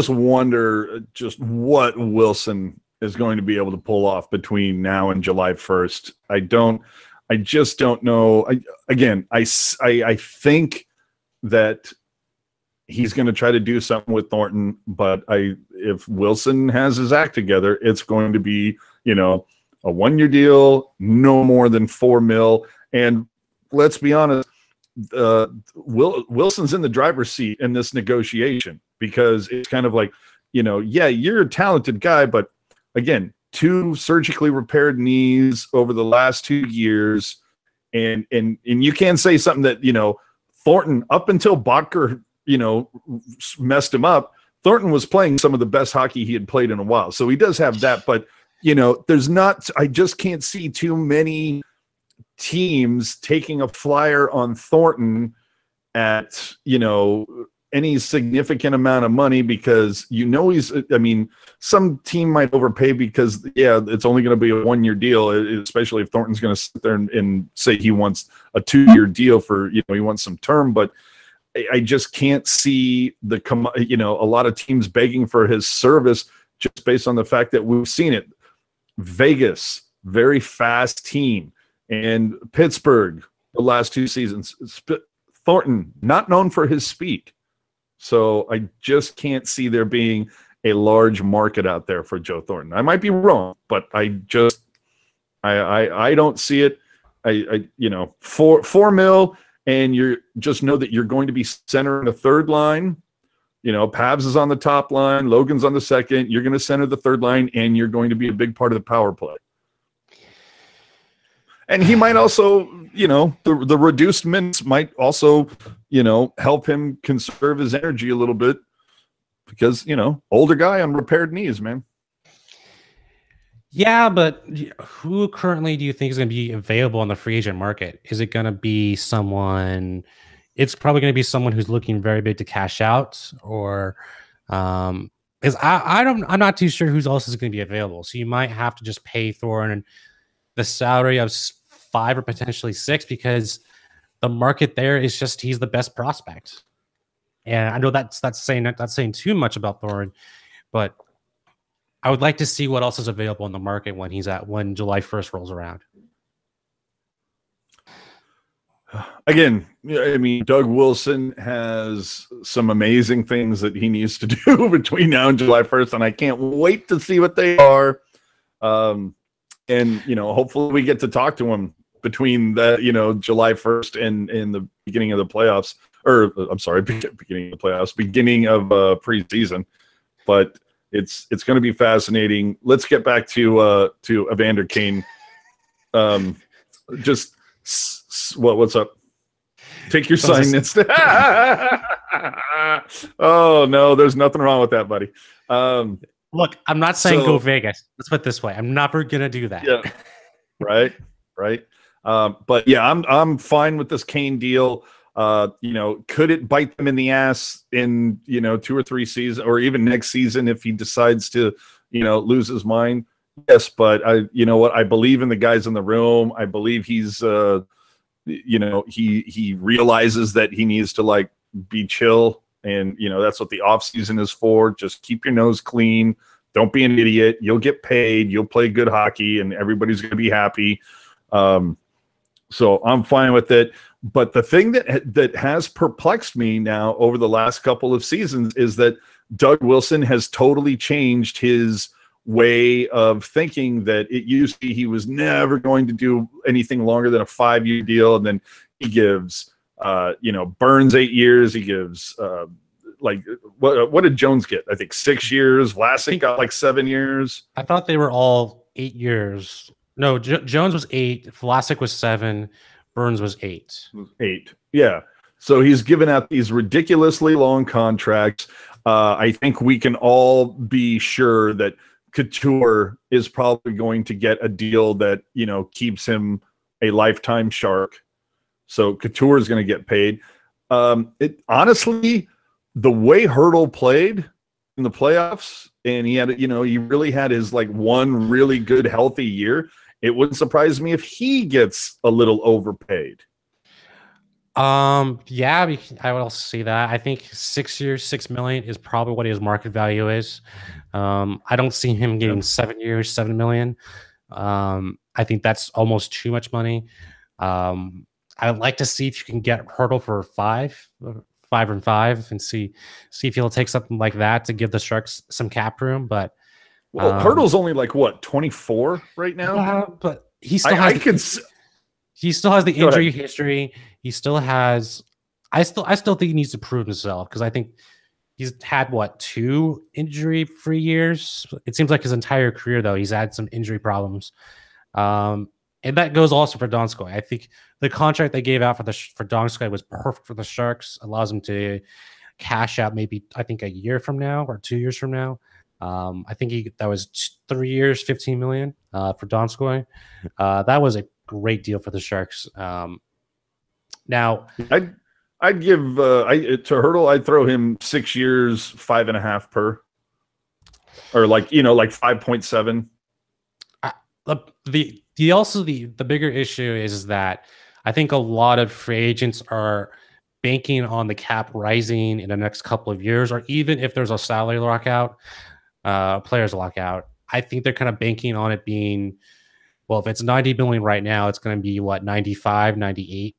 wonder just what Wilson is going to be able to pull off between now and July 1st. I just don't know. I think that he's going to try to do something with Thornton, but if Wilson has his act together, it's going to be, a 1-year deal, no more than $4 million. And let's be honest, Wilson's in the driver's seat in this negotiation, because it's kind of like, you're a talented guy, but again, 2 surgically repaired knees over the last 2 years. And you can say something that, Thornton, up until Bottker, messed him up, Thornton was playing some of the best hockey he had played in a while. So he does have that, but I just can't see too many teams taking a flyer on Thornton at, any significant amount of money, because some team might overpay because it's only going to be a 1-year deal, especially if Thornton's going to sit there and say he wants a 2-year deal for, he wants some term. But I just can't see a lot of teams begging for his service, just based on the fact that we've seen it. Vegas, very fast team, and Pittsburgh the last 2 seasons. Thornton, not known for his speed. So I just can't see there being a large market out there for Joe Thornton. I might be wrong, but I don't see it. $4 million, and you just know that you're going to be centering the third line. Pavs is on the top line, Logan's on the second. You're going to center the third line, and you're going to be a big part of the power play. And he might also, the reduced minutes might also, help him conserve his energy a little bit, because, older guy on repaired knees, man. Yeah, but who currently do you think is going to be available on the free agent market? Is it going to be someone? It's probably going to be someone who's looking very big to cash out, or I'm not too sure who else is going to be available. So you might have to just pay Thornton the salary of 5 or potentially 6, because the market there is just, he's the best prospect. And I know that's saying too much about Thornton, but I would like to see what else is available in the market when July 1st rolls around. Again, Doug Wilson has some amazing things that he needs to do between now and July 1st, and I can't wait to see what they are. And, hopefully we get to talk to him between that, July 1st and the beginning of the playoffs, or I'm sorry, beginning of the playoffs, beginning of preseason. But it's going to be fascinating. Let's get back to Evander Kane. What's up? Take your sign. Oh no, there's nothing wrong with that, buddy. Look, I'm not saying go Vegas. Let's put it this way: I'm never gonna do that. Yeah, right. But yeah, I'm fine with this Kane deal. Could it bite them in the ass in 2 or 3 seasons, or even next season if he decides to lose his mind? Yes, but I believe in the guys in the room. I believe he's he realizes that he needs to like be chill, and that's what the off season is for. Just keep your nose clean. Don't be an idiot. You'll get paid. You'll play good hockey, and everybody's going to be happy. So I'm fine with it. But the thing that has perplexed me now over the last couple of seasons is that Doug Wilson has totally changed his way of thinking. That it used to be he was never going to do anything longer than a 5-year deal, and then he gives Burns 8 years. He gives what did Jones get? I think 6 years. Vlasic got like 7 years. I thought they were all 8 years. No, Jones was 8. Vlasic was 7. Burns was 8. 8. Yeah. So he's given out these ridiculously long contracts. I think we can all be sure that Couture is probably going to get a deal that keeps him a lifetime Shark. So Couture is going to get paid. Honestly, the way Hurdle played in the playoffs, and he had he really had his like one really good healthy year. It wouldn't surprise me if he gets a little overpaid. Yeah, I would also see that. I think 6 years, $6 million is probably what his market value is. I don't see him getting 7 years, $7 million. I think that's almost too much money. I'd like to see if you can get Hurdle for 5 and 5, and see if he'll take something like that to give the Sharks some cap room. But Hurdle's only like what, 24 right now? Yeah, but he still has. He still has the injury history. He still has. I still think he needs to prove himself, because I think he's had 2 injury-free years. It seems like his entire career, though, he's had some injury problems. And that goes also for Donskoy. I think the contract they gave out for Donskoy was perfect for the Sharks. Allows him to cash out maybe, I think, a year from now or 2 years from now. I think that was 3 years, $15 million for Donskoy. That was a great deal for the Sharks. Now, I'd give to Hurdle. I'd throw him 6 years, 5.5 per, or like 5.7. The bigger issue is that I think a lot of free agents are banking on the cap rising in the next couple of years, or even if there's a salary lockout, players lockout. I think they're kind of banking on it being, well, if it's 90 million right now, it's going to be 95, 98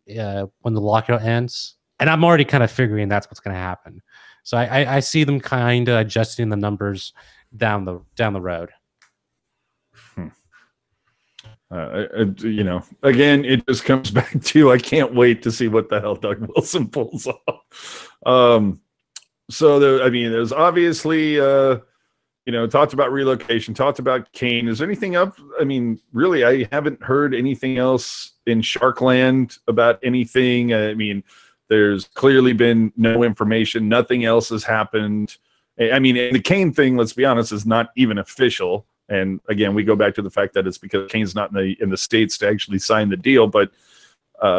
when the lockout ends. And I'm already kind of figuring that's what's going to happen. So I see them kind of adjusting the numbers down the road. Again, it just comes back to I can't wait to see what the hell Doug Wilson pulls off. There's obviously talked about relocation, talked about Kane. Is there anything else? I mean, really, I haven't heard anything else in Sharkland about anything. I mean, there's clearly been no information. Nothing else has happened. I mean, the Kane thing, let's be honest, is not even official. And again, we go back to the fact that it's because Kane's not in the States to actually sign the deal. But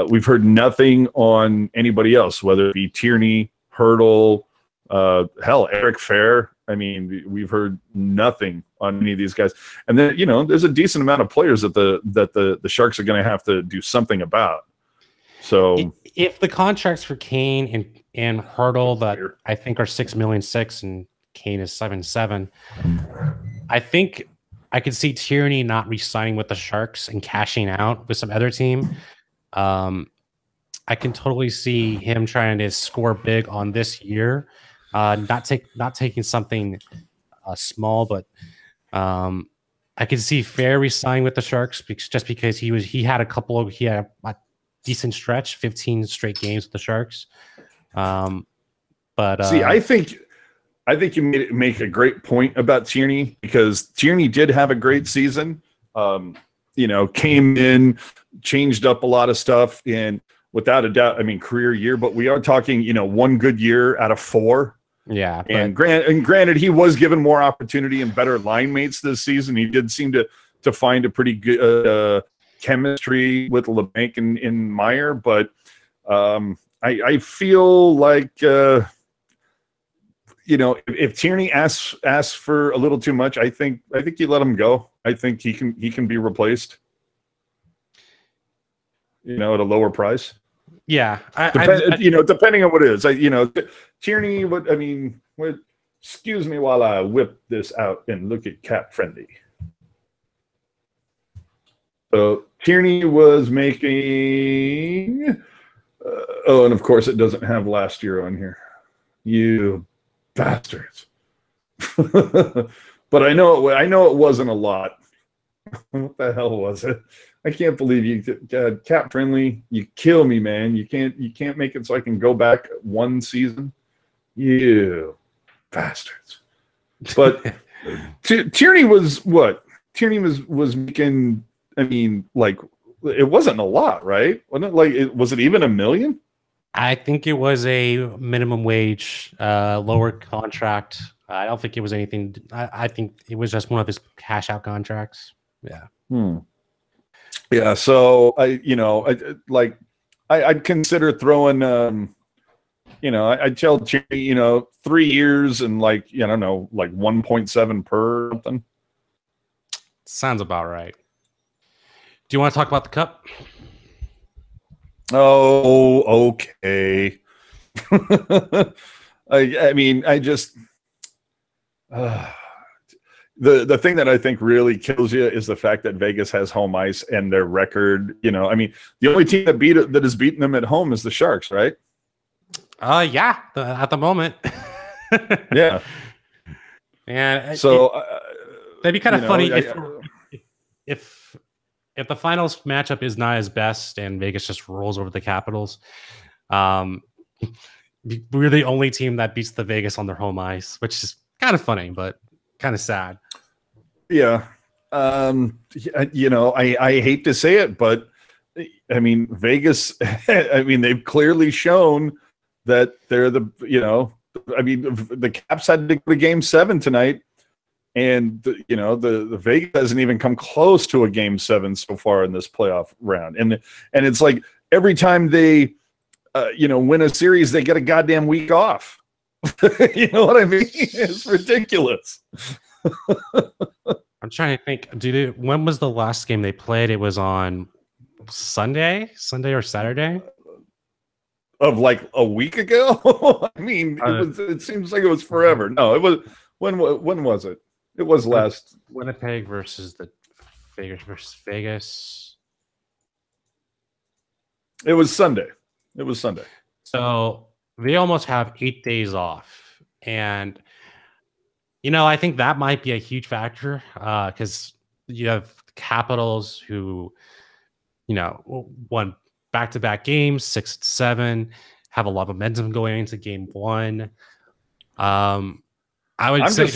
we've heard nothing on anybody else, whether it be Tierney, Hurdle, Eric Fair. I mean, we've heard nothing on any of these guys. And then, there's a decent amount of players that the Sharks are going to have to do something about. So if the contracts for Kane and Hurdle that I think are $6.6 million and Kane is $7.7 million, I think I could see Tierney not re-signing with the Sharks and cashing out with some other team. I can totally see him trying to score big on this year, not taking something small, but I could see Fair re-signing with the Sharks just because he had a decent stretch, 15 straight games with the Sharks. See, I think you make a great point about Tierney, because Tierney did have a great season. Came in, changed up a lot of stuff, and without a doubt, I mean, career year. But we are talking, one good year out of 4. Yeah, and granted, he was given more opportunity and better line mates this season. He did seem to find a pretty good chemistry with LeBanc and Meyer, but I feel like if Tierney asks for a little too much, I think you let him go. I think he can be replaced. At a lower price. Yeah, depending on what it is. Tierney. Excuse me while I whip this out and look at Cap Friendly. So Tierney was making. And of course it doesn't have last year on here. You bastards. But I know it wasn't a lot. What the hell was it? I can't believe you, Cap Friendly. You kill me, man. You can't make it so I can go back one season. You bastards. But Tierney was what? Tierney was making. It wasn't a lot, right? Wasn't it was it even $1 million? I think it was a minimum wage, lower contract. I don't think it was anything. I think it was just one of his cash out contracts. Yeah. Yeah. So I'd consider throwing. I'd tell Jerry, 3 years and I don't know, 1.7 per or something. Sounds about right. Do you want to talk about the cup? Oh, okay. I just the thing that I think really kills you is the fact that Vegas has home ice and their record. The only team that has beaten them at home is the Sharks, right? Yeah, at the moment. Yeah. And so that'd be kind of funny if the finals matchup is not as best and Vegas just rolls over the Capitals. We're the only team that beats the Vegas on their home ice, which is kind of funny, but kind of sad. Yeah. I hate to say it, but Vegas, they've clearly shown that they're the Caps had to go to Game 7 tonight, and the Vegas hasn't even come close to a Game 7 so far in this playoff round, and it's like every time they win a series, they get a goddamn week off. You know what I mean? It's ridiculous. I'm trying to think. When was the last game they played? It was on Sunday or Saturday. Of a week ago. It seems like it was forever. No, it was when was it? It was last Winnipeg versus Vegas. It was Sunday. So they almost have 8 days off, and I think that might be a huge factor because you have Capitals who won back-to-back games, 6-7, have a lot of momentum going into Game 1. I would say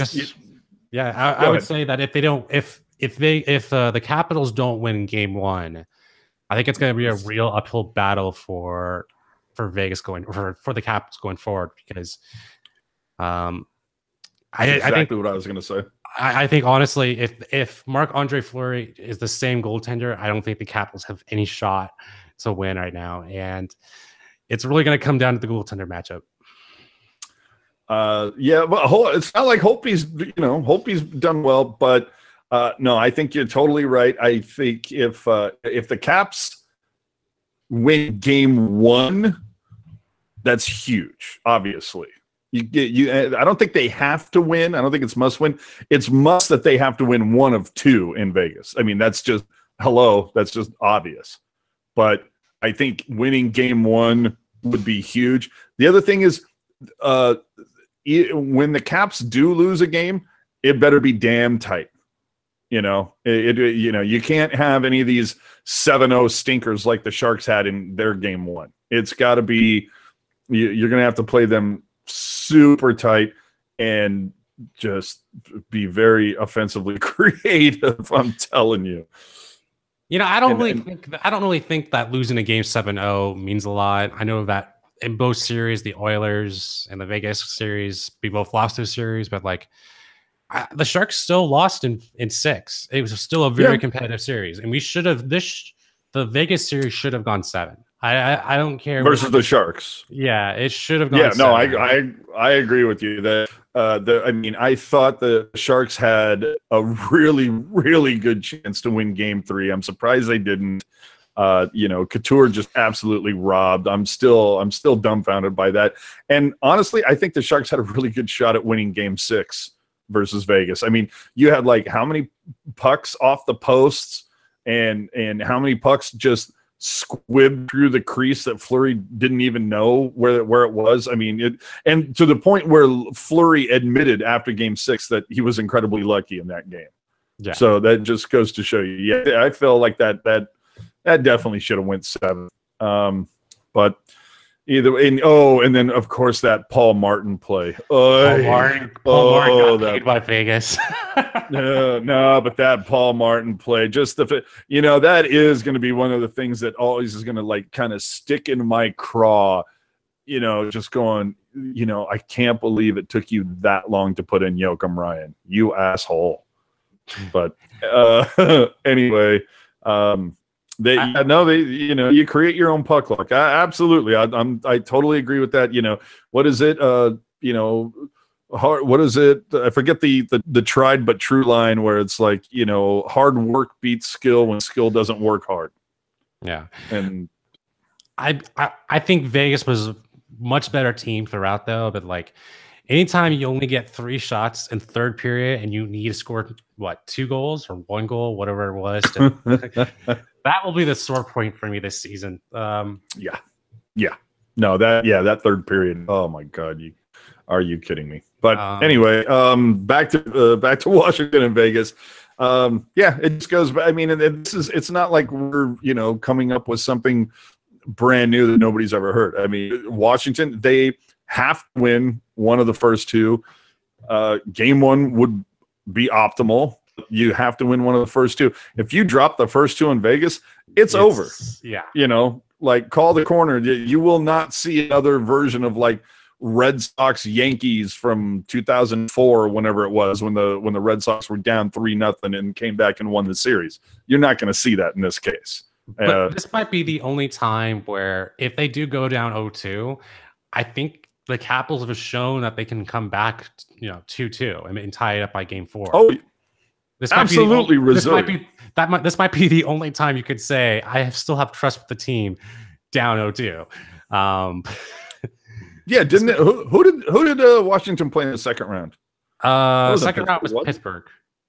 I would say that if the Capitals don't win Game 1, I think it's going to be a real uphill battle for Vegas for the Capitals going forward, because I think what I was going to say. I think honestly, if Marc-Andre Fleury is the same goaltender, I don't think the Capitals have any shot to win right now, and it's really going to come down to the goaltender matchup. Yeah, but it's not like Holtby's done well, but no, I think you're totally right. I think if the Caps win Game 1, that's huge. Obviously, I don't think they have to win. I don't think it's must win. It's must that they have to win one of two in Vegas. That's just that's just obvious. But I think winning Game 1 would be huge. The other thing is, when the Caps do lose a game, it better be damn tight. You can't have any of these 7-0 stinkers like the Sharks had in their Game 1. It's got to be, you're going to have to play them super tight and just be very offensively creative. I'm telling you. I don't really think that losing a game 7-0 means a lot. I know that in both series, the Oilers and the Vegas series, we both lost those series, but the Sharks still lost in 6. It was still a very competitive series, and we should have the Vegas series should have gone 7. I don't care versus the Sharks. Yeah, it should have gone. Yeah, no, 7. I agree with you that I mean, I thought the Sharks had a really, really good chance to win Game 3. I'm surprised they didn't. Couture just absolutely robbed. I'm still dumbfounded by that. And honestly, I think the Sharks had a really good shot at winning Game 6 versus Vegas. I mean, you had like how many pucks off the posts and how many pucks just squibbed through the crease that Fleury didn't even know where it was. I mean, and to the point where Fleury admitted after Game 6 that he was incredibly lucky in that game. Yeah. So that just goes to show you. Yeah, I feel like that definitely should have went 7. But either and then of course that Paul Martin play. Paul Martin got paid by Vegas. no, but that Paul Martin play, just that is going to be one of the things that always is going to like kind of stick in my craw. Just going. I can't believe it took you that long to put in Joakim Ryan, you asshole. But anyway. You create your own puck luck. Absolutely. I totally agree with that. What is it? What is it? I forget the tried but true line where it's like, hard work beats skill when skill doesn't work hard. Yeah. And I think Vegas was a much better team throughout though, but like anytime you only get 3 shots in third period and you need to score 2 goals or 1 goal, whatever it was, that will be the sore point for me this season. Yeah. No, that third period. Oh my God, are you kidding me? But anyway, back to Washington and Vegas. It just goes. I mean, it's not like we're coming up with something brand new that nobody's ever heard. I mean, Washington, they have to win one of the first 2. Game 1 would be optimal. You have to win one of the first 2. If you drop the first 2 in Vegas, it's over. Yeah. Like call the corner. You will not see another version of like Red Sox Yankees from 2004, whenever it was, when the Red Sox were down 3-0 and came back and won the series. You're not going to see that in this case. But this might be the only time where if they do go down 0-2, I think the Capitals have shown that they can come back, 2-2 and tie it up by Game 4. Oh, this absolutely resilient. This might be the only time you could say I still have trust with the team down 0-2. Yeah, didn't it? Who did Washington play in the second round? Second round was Pittsburgh.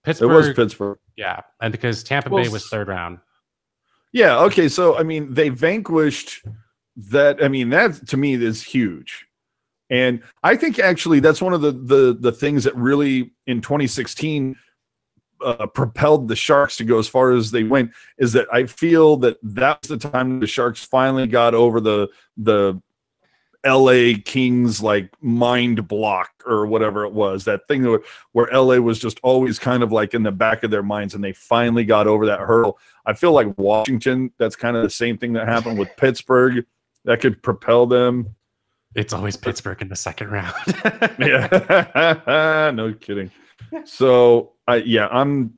It was Pittsburgh. Yeah, and because Tampa Bay was third round. Yeah. Okay. So I mean, they vanquished that. I mean, that to me is huge. And I think actually that's one of the things that really in 2016 propelled the Sharks to go as far as they went, is that I feel that was the time the Sharks finally got over the LA Kings like mind block or whatever it was, that thing where LA was just always kind of like in the back of their minds, and they finally got over that hurdle. I feel like Washington, that's kind of the same thing that happened with Pittsburgh that could propel them. It's always Pittsburgh in the second round. Yeah, no kidding. So I'm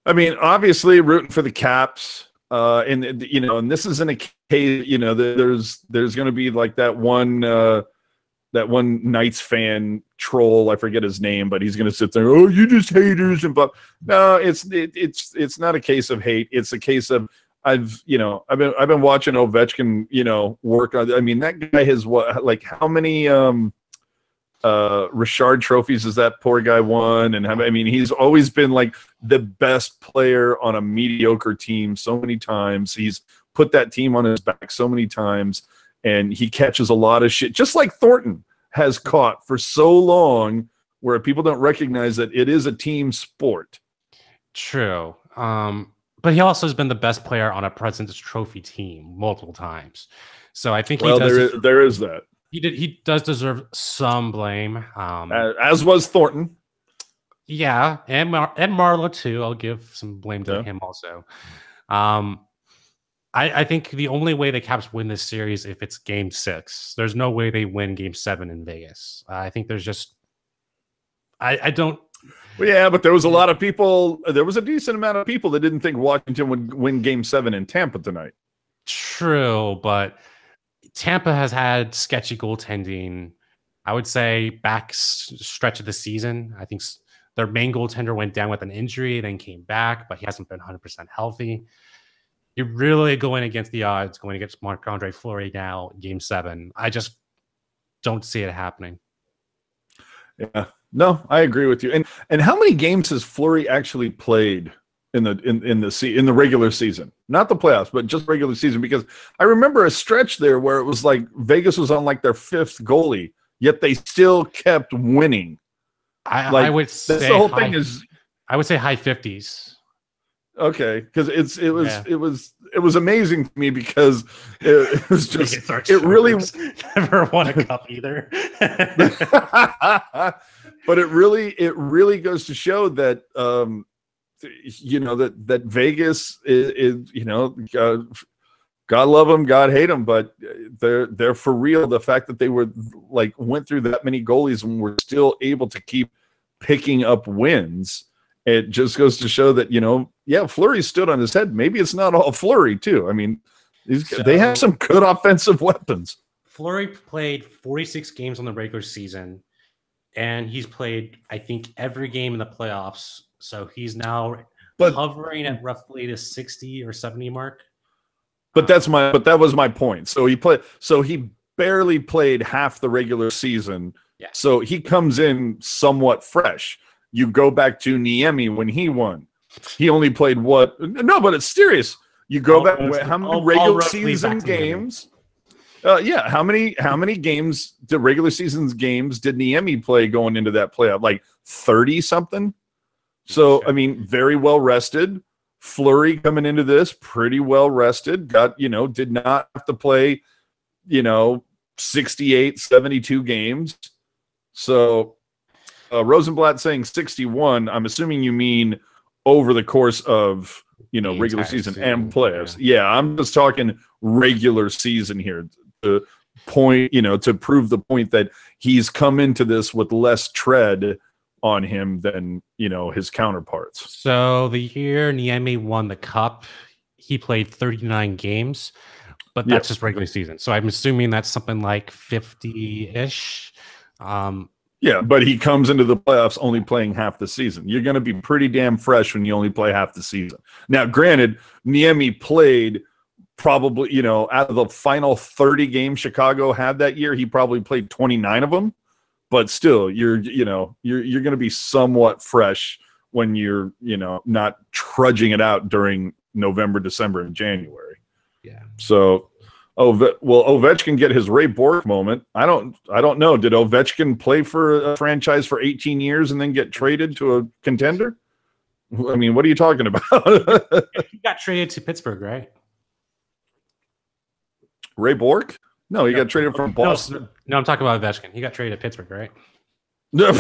obviously rooting for the Caps, and this isn't a case. There's going to be like that one Knights fan troll. I forget his name, but he's going to sit there. Oh, you just haters and but no, it's not a case of hate. It's a case of I've been watching Ovechkin, work on. I mean, that guy has how many Richard trophies has that poor guy won? And he's always been like the best player on a mediocre team so many times. He's put that team on his back so many times, and he catches a lot of shit, just like Thornton has caught for so long, where people don't recognize that it is a team sport. True. But he also has been the best player on a President's Trophy team multiple times. So I think there is that. He does deserve some blame. As was Thornton. Yeah, and Marlowe too. I'll give some blame to him also. I think the only way the Caps win this series if it's Game 6. There's no way they win Game 7 in Vegas. I think there's just I don't. Well, yeah, but there was a lot of people. There was a decent amount of people that didn't think Washington would win Game 7 in Tampa tonight. True, but Tampa has had sketchy goaltending. I would say stretch of the season. I think their main goaltender went down with an injury, then came back, but he hasn't been 100% healthy. You're really going against the odds going against Marc-Andre Fleury now, Game 7. I just don't see it happening. Yeah, no, I agree with you. And how many games has Fleury actually played in the regular season? Not the playoffs, but just regular season. Because I remember a stretch there where it was like Vegas was on like their 5th goalie, yet they still kept winning. I would say that's the whole thing is. I would say high 50s. Okay, because it was amazing to me because it was just it really never won a cup either. But it really goes to show that that Vegas is God love them, God hate them, but they're for real. The fact that they were went through that many goalies and were still able to keep picking up wins. It just goes to show that, Fleury stood on his head. Maybe it's not all Fleury, too. I mean, they have some good offensive weapons. Fleury played 46 games on the regular season, and he's played, I think, every game in the playoffs. So he's now hovering at roughly the 60 or 70 mark. But that was my point. So he barely played half the regular season. Yeah. So he comes in somewhat fresh. You go back to Niemi when he won. He only played what? No, but it's serious. You go back. How many regular season games? How many games? The regular season's games did Niemi play going into that playoff? Like 30 something. So I mean, very well rested. Fleury coming into this pretty well rested. Did not have to play, 68, 72 games. So. Rosenblatt saying 61. I'm assuming you mean over the course of regular season and playoffs. Yeah, I'm just talking regular season here. To point, to prove the point that he's come into this with less tread on him than his counterparts. So the year Niemi won the cup, he played 39 games, but that's just regular season. So I'm assuming that's something like 50-ish. Yeah, but he comes into the playoffs only playing half the season. You're going to be pretty damn fresh when you only play half the season. Now, granted, Niemi played probably, out of the final 30 games Chicago had that year, he probably played 29 of them. But still, you're going to be somewhat fresh when you're, not trudging it out during November, December, and January. Yeah. So. Ovechkin get his Ray Bourque moment. I don't know. Did Ovechkin play for a franchise for 18 years and then get traded to a contender? I mean, what are you talking about? He got traded to Pittsburgh, right? Ray Bourque? No, he got traded from Boston. No, I'm talking about Ovechkin. He got traded to Pittsburgh, right? I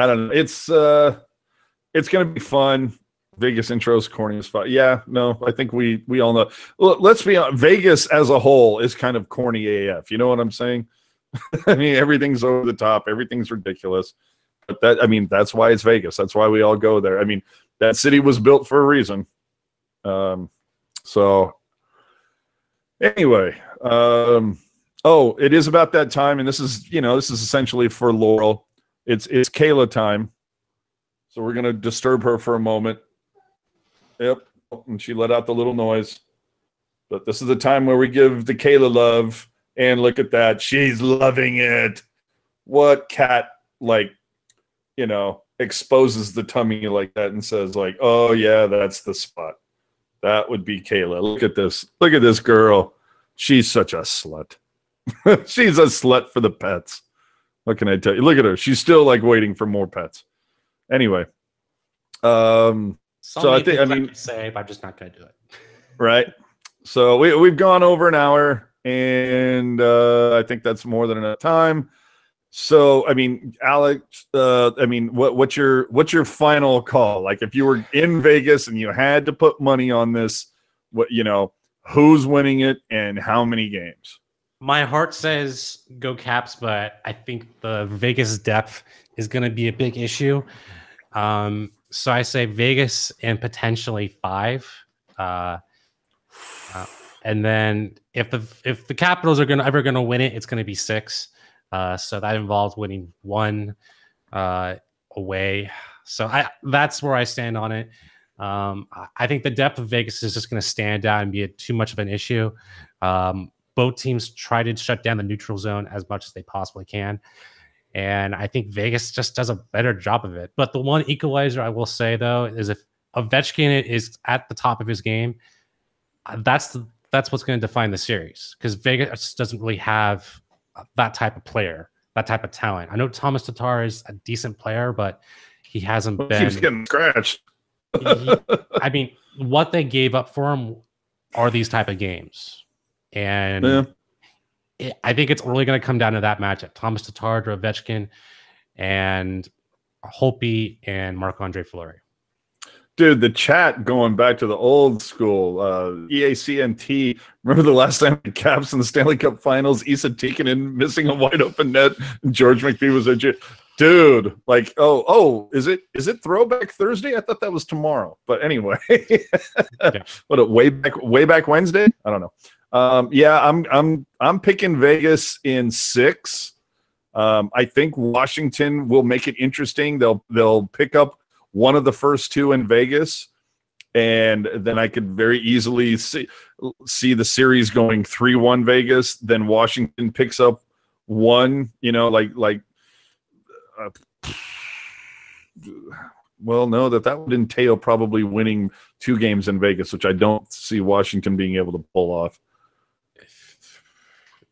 don't know. It's going to be fun. Vegas intro's corny as fuck. Yeah, no, I think we all know. Look, let's be honest. Vegas as a whole is kind of corny AF. You know what I'm saying? I mean, everything's over the top. Everything's ridiculous. But that's why it's Vegas. That's why we all go there. I mean, that city was built for a reason. So anyway, it is about that time, and this is essentially for Laurel. It's Kayla time. So we're gonna disturb her for a moment. Yep, and she let out the little noise. But this is the time where we give the Kayla love, and look at that, she's loving it. What cat exposes the tummy like that and says "Oh yeah, that's the spot." That would be Kayla. Look at this girl. She's such a slut. She's a slut for the pets. What can I tell you? Look at her. She's still waiting for more pets. Anyway, so I think say, but I'm just not going to do it. Right. So we've gone over an hour, and I think that's more than enough time. So I mean, Alex, what's your final call? If you were in Vegas and you had to put money on this, who's winning it and how many games? My heart says go Caps, but I think the Vegas depth is going to be a big issue. So I say Vegas and potentially 5. And then if the Capitals are ever gonna win it, it's gonna be 6. So that involves winning 1 away. So that's where I stand on it. I think the depth of Vegas is just going to stand out and be too much of an issue. Both teams try to shut down the neutral zone as much as they possibly can. And I think Vegas just does a better job of it. But the one equalizer I will say, though, is if Ovechkin is at the top of his game, that's what's going to define the series, because Vegas doesn't really have that type of player, that type of talent. I know Thomas Tatar is a decent player, but he hasn't been. Keeps getting scratched. I mean, what they gave up for him are these type of games, and I think it's really going to come down to that matchup: Thomas Tatar to Ovechkin, and Holtby and Marc-Andre Fleury. Dude, the chat going back to the old school, EACNT. Remember the last time the Caps in the Stanley Cup Finals, Issa Tikkanen missing a wide open net, and George McPhee was there. Dude, like, oh, is it Throwback Thursday? I thought that was tomorrow. But anyway, what way back Wednesday? I don't know. Yeah, I'm picking Vegas in 6. I think Washington will make it interesting. They'll pick up one of the first 2 in Vegas, and then I could very easily see the series going 3-1 Vegas. Then Washington picks up 1. Well, no, that would entail probably winning 2 games in Vegas, which I don't see Washington being able to pull off.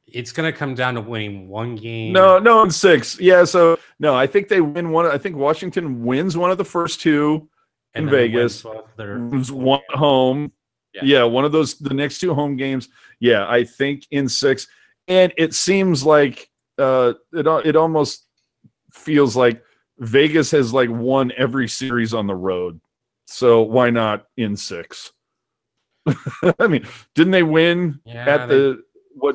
It's going to come down to winning 1 game. No, in 6. Yeah, so no, I think they win 1. I think Washington wins one of the first 2 in Vegas. Wins 1 home. Yeah, one of those, the next 2 home games. Yeah, I think in 6. And it seems like it almost feels like Vegas has like won every series on the road. So why not in 6? I mean, didn't they win at the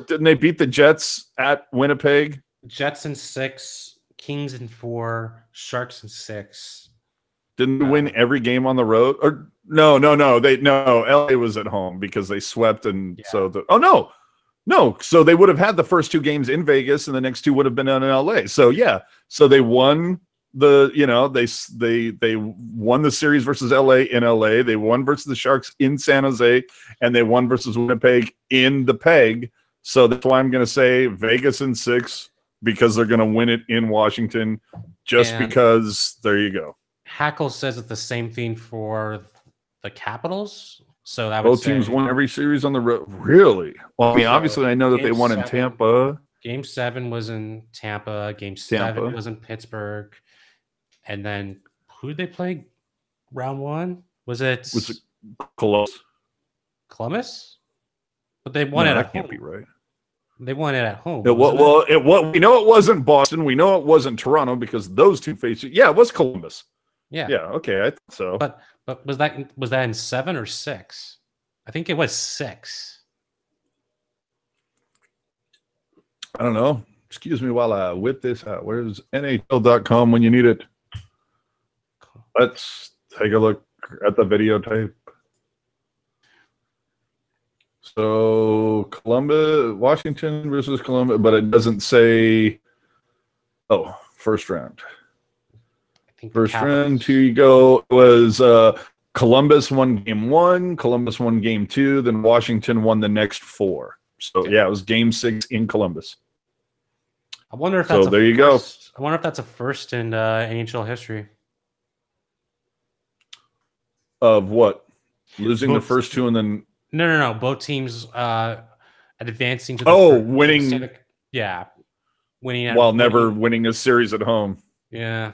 didn't they beat the Jets at Winnipeg? Jets in 6, Kings in 4, Sharks in 6. Didn't they win every game on the road? Or no. LA was at home because they swept, and so so they would have had the first 2 games in Vegas, and the next 2 would have been in LA. So so they won they won the series versus LA in LA. They won versus the Sharks in San Jose, and they won versus Winnipeg in the Peg. So that's why I'm going to say Vegas in 6, because they're going to win it in Washington, because there you go. Hackle says it's the same thing for the Capitals. So that both teams won every series on the road. Really? Well, I mean, obviously, I know that they won in Tampa. Game 7 was in Tampa. Game 7 was in Pittsburgh. And then who did they play round 1? Was it Columbus? But they won it at home. That can't be right. They won it at home. We know it wasn't Boston. We know it wasn't Toronto, because those 2 faced. Yeah, it was Columbus. Yeah. Okay, I thought so. But was that in 7 or 6? I think it was 6. I don't know. Excuse me while I whip this out. Where's NHL.com when you need it? Let's take a look at the videotape. So Washington versus Columbus, but it doesn't say. Oh, first round. First round, here you go. It was Columbus won game 1, Columbus won game 2, then Washington won the next 4. So it was game 6 in Columbus. I wonder if that's there you go. I wonder if that's a first in NHL history. Of what? Losing the first 2 and then no. Both teams advancing to the winning. Winning while never winning a series at home. Yeah.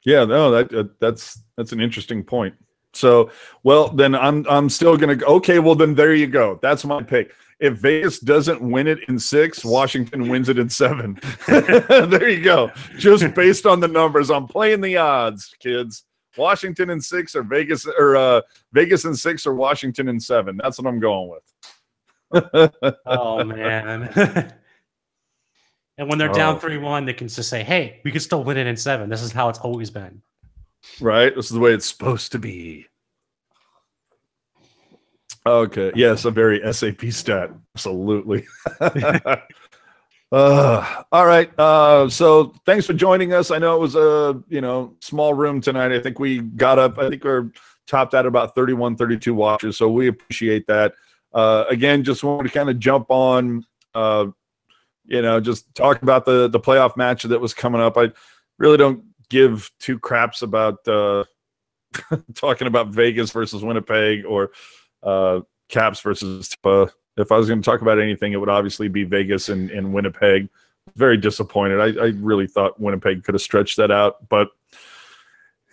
Yeah, no, that's an interesting point. So, well, then I'm still gonna go. Okay, well then there you go. That's my pick. If Vegas doesn't win it in 6, Washington wins it in 7. There you go. Just based on the numbers, I'm playing the odds, kids. Washington in 6 or Vegas in 6 or Washington in 7. That's what I'm going with. Oh man. And when they're down 3-1, they can just say, "Hey, we can still win it in 7. This is how it's always been." Right? This is the way it's supposed to be. Okay. Yes, a very SAP stat. Absolutely. All right. So thanks for joining us. I know it was a small room tonight. I think we got up. I think we're topped at about 31, 32 watchers. So we appreciate that. Again, just wanted to kind of jump on. Just talk about the playoff match that was coming up. I really don't give two craps about talking about Vegas versus Winnipeg or Caps versus Tampa. If I was going to talk about anything, it would obviously be Vegas and Winnipeg. Very disappointed. I really thought Winnipeg could have stretched that out. But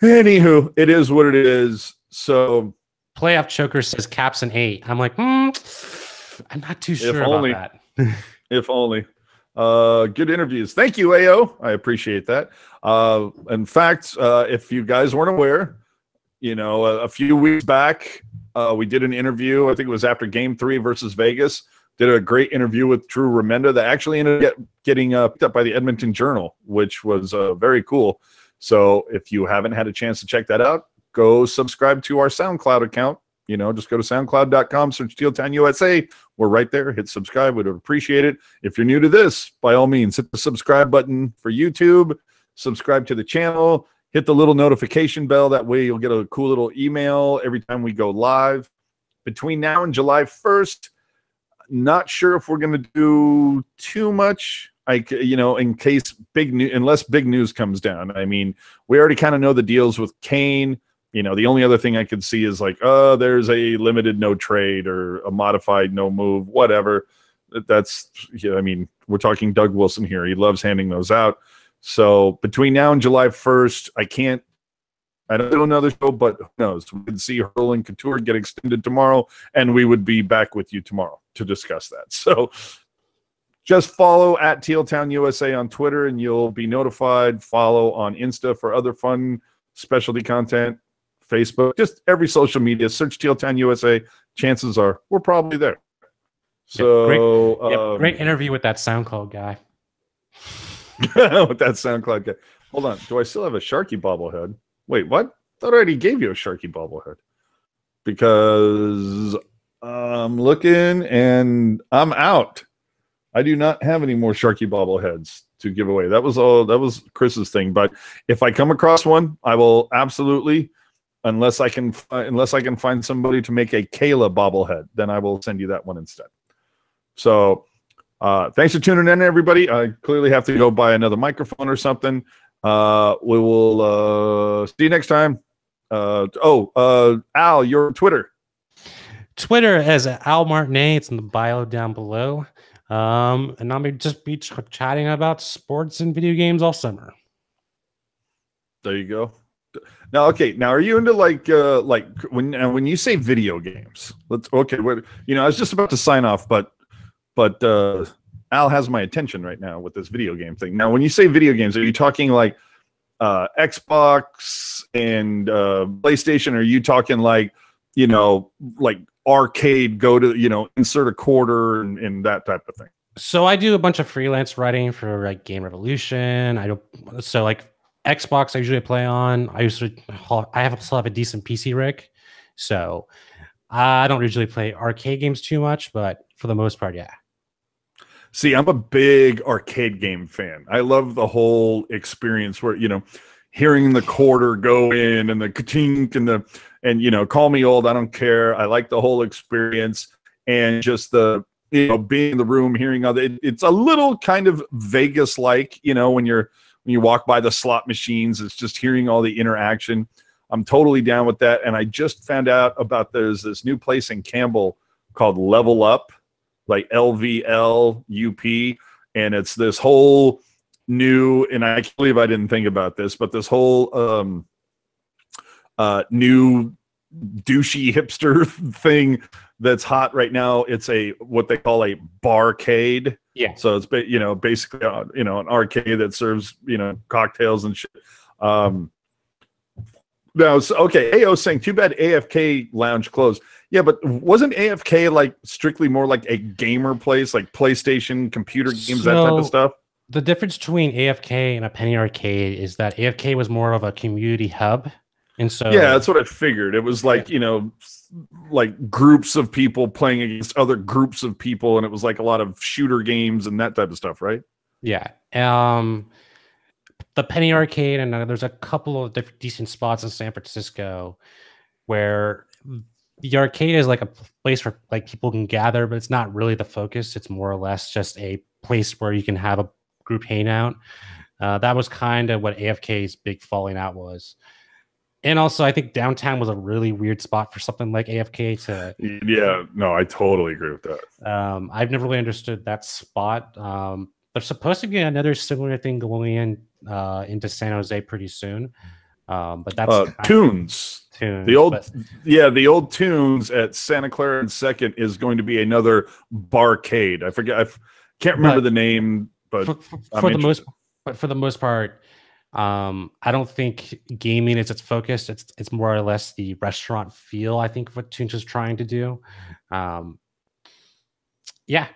anywho, it is what it is. So Playoff Choker says Caps an 8. I'm like, I'm not too sure about that. If only. Good interviews. Thank you, AO. I appreciate that. In fact, if you guys weren't aware, a few weeks back, we did an interview. I think it was after Game 3 versus Vegas. Did a great interview with Drew Remenda that actually ended up getting picked up by the Edmonton Journal, which was very cool. So if you haven't had a chance to check that out, go subscribe to our SoundCloud account. Just go to soundcloud.com, search Teal Town USA. We're right there. Hit subscribe. We'd appreciate it. If you're new to this, by all means, hit the subscribe button for YouTube. Subscribe to the channel. Hit the little notification bell. That way you'll get a cool little email every time we go live. Between now and July 1st, not sure if we're going to do too much. In case unless big news comes down. I mean, we already kind of know the deals with Kane. The only other thing I could see is like, there's a limited no trade or a modified no move, whatever. That's, we're talking Doug Wilson here. He loves handing those out. So between now and July 1st, I don't do another show, but who knows? We could see Hurl and Couture get extended tomorrow, and we would be back with you tomorrow to discuss that. So just follow at Teal Town USA on Twitter, and you'll be notified. Follow on Insta for other fun specialty content. Facebook, just every social media. Search Teal Town USA. Chances are we're probably there. So great interview with that SoundCloud guy. With that SoundCloud guy. Hold on. Do I still have a Sharky bobblehead? Wait, what? I thought I already gave you a Sharky bobblehead. Because I'm looking and I'm out. I do not have any more Sharky bobbleheads to give away. That was Chris's thing. But if I come across one, I will absolutely, unless I can find somebody to make a Kayla bobblehead, then I will send you that one instead. So thanks for tuning in, everybody. I clearly have to go buy another microphone or something. We will see you next time. Al, your Twitter. Twitter as Al Martinet. It's in the bio down below. And I'll just be chatting about sports and video games all summer. There you go. Now, okay. Now, are you into like when you say video games? I was just about to sign off, but Al has my attention right now with this video game thing. Now, when you say video games, are you talking like Xbox and PlayStation? Or are you talking like arcade, go to, insert a quarter and that type of thing? So I do a bunch of freelance writing for like Game Revolution. Xbox I usually play on. I still have a decent PC rig. So I don't usually play arcade games too much, but for the most part, yeah. See, I'm a big arcade game fan. I love the whole experience where, hearing the quarter go in and the ka-tink and call me old, I don't care. I like the whole experience and just the, being in the room, hearing it's a little kind of Vegas-like, when you walk by the slot machines, it's just hearing all the interaction. I'm totally down with that. And I just found out about there's this new place in Campbell called Level Up, like LVLUP, and it's this whole new, and I can't believe I didn't think about this, but this whole new douchey hipster thing that's hot right now. It's what they call a barcade. Yeah. So it's basically an arcade that serves cocktails and shit. Now, okay, AO saying too bad AFK Lounge closed. Yeah, but wasn't AFK like strictly more like a gamer place, like PlayStation, computer games, that type of stuff? The difference between AFK and a penny arcade is that AFK was more of a community hub, and so Yeah, that's what I figured. It was like, like groups of people playing against other groups of people, and it was like a lot of shooter games and that type of stuff, right? yeah. The penny arcade, and there's a couple of decent spots in San Francisco where the arcade is like a place where like people can gather, but it's not really the focus. It's more or less just a place where you can have a group hangout. That was kind of what AFK's big falling out was. And also, I think downtown was a really weird spot for something like AFK to. Yeah, no, I totally agree with that. I've never really understood that spot. There's supposed to be another similar thing going in into San Jose pretty soon. But that's Tunes. The old Tunes at Santa Clara and 2nd is going to be another barcade. I forget. I can't remember the name, but for the most part, I don't think gaming is its focus. It's more or less the restaurant feel. I think what Tunes is trying to do. Yeah.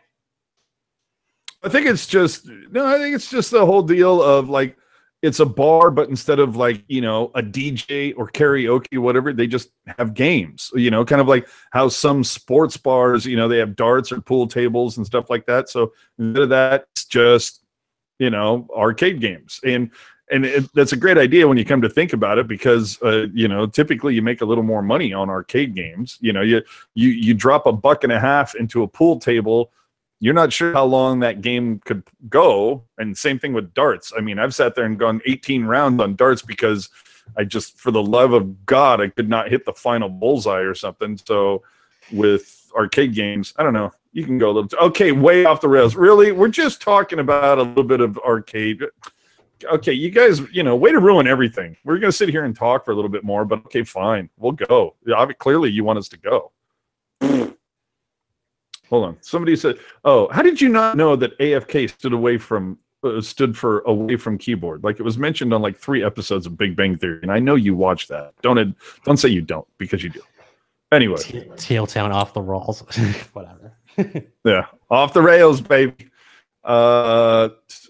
I think it's just the whole deal of like it's a bar, but instead of like, a DJ or karaoke, whatever, they just have games, kind of like how some sports bars, they have darts or pool tables and stuff like that. So instead of that, it's just, arcade games. And that's a great idea when you come to think about it, because, typically you make a little more money on arcade games. You drop $1.50 into a pool table. You're not sure how long that game could go. And same thing with darts. I mean, I've sat there and gone 18 rounds on darts because I just, for the love of God, I could not hit the final bullseye or something. So with arcade games, I don't know. You can go a little, okay, way off the rails. Really? We're just talking about a little bit of arcade. Okay, you guys, way to ruin everything. We're going to sit here and talk for a little bit more, but okay, fine. We'll go. Clearly you want us to go. Hold on. Somebody said, "Oh, how did you not know that AFK stood for away from keyboard? Like it was mentioned on like 3 episodes of Big Bang Theory, and I know you watched that. Don't say you don't, because you do. Anyway, Teal Town off the rails, whatever. Yeah, off the rails, baby. That's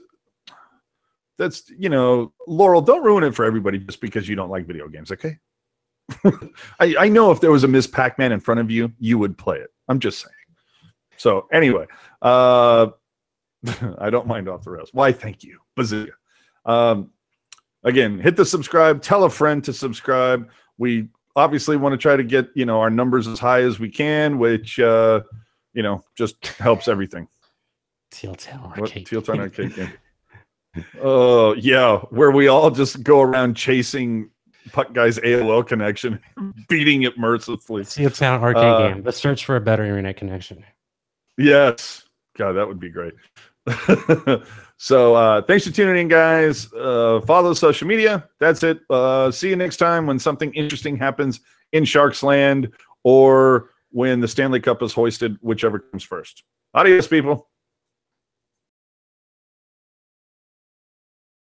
Laurel. Don't ruin it for everybody just because you don't like video games, okay? I know if there was a Miss Pac-Man in front of you, you would play it. I'm just saying. So anyway, I don't mind off the rails. Why? Thank you. Bazooka. Again, hit the subscribe. Tell a friend to subscribe. We obviously want to try to get our numbers as high as we can, which just helps everything. Teal Town Arcade. Teal Town Arcade game. Oh yeah, where we all just go around chasing Puck Guy's AOL connection, beating it mercilessly. Teal Town Arcade game. Let's search for a better internet connection. Yes. God, that would be great. So thanks for tuning in, guys. Follow social media. That's it. See you next time when something interesting happens in Sharks Land or when the Stanley Cup is hoisted, whichever comes first. Adios, people.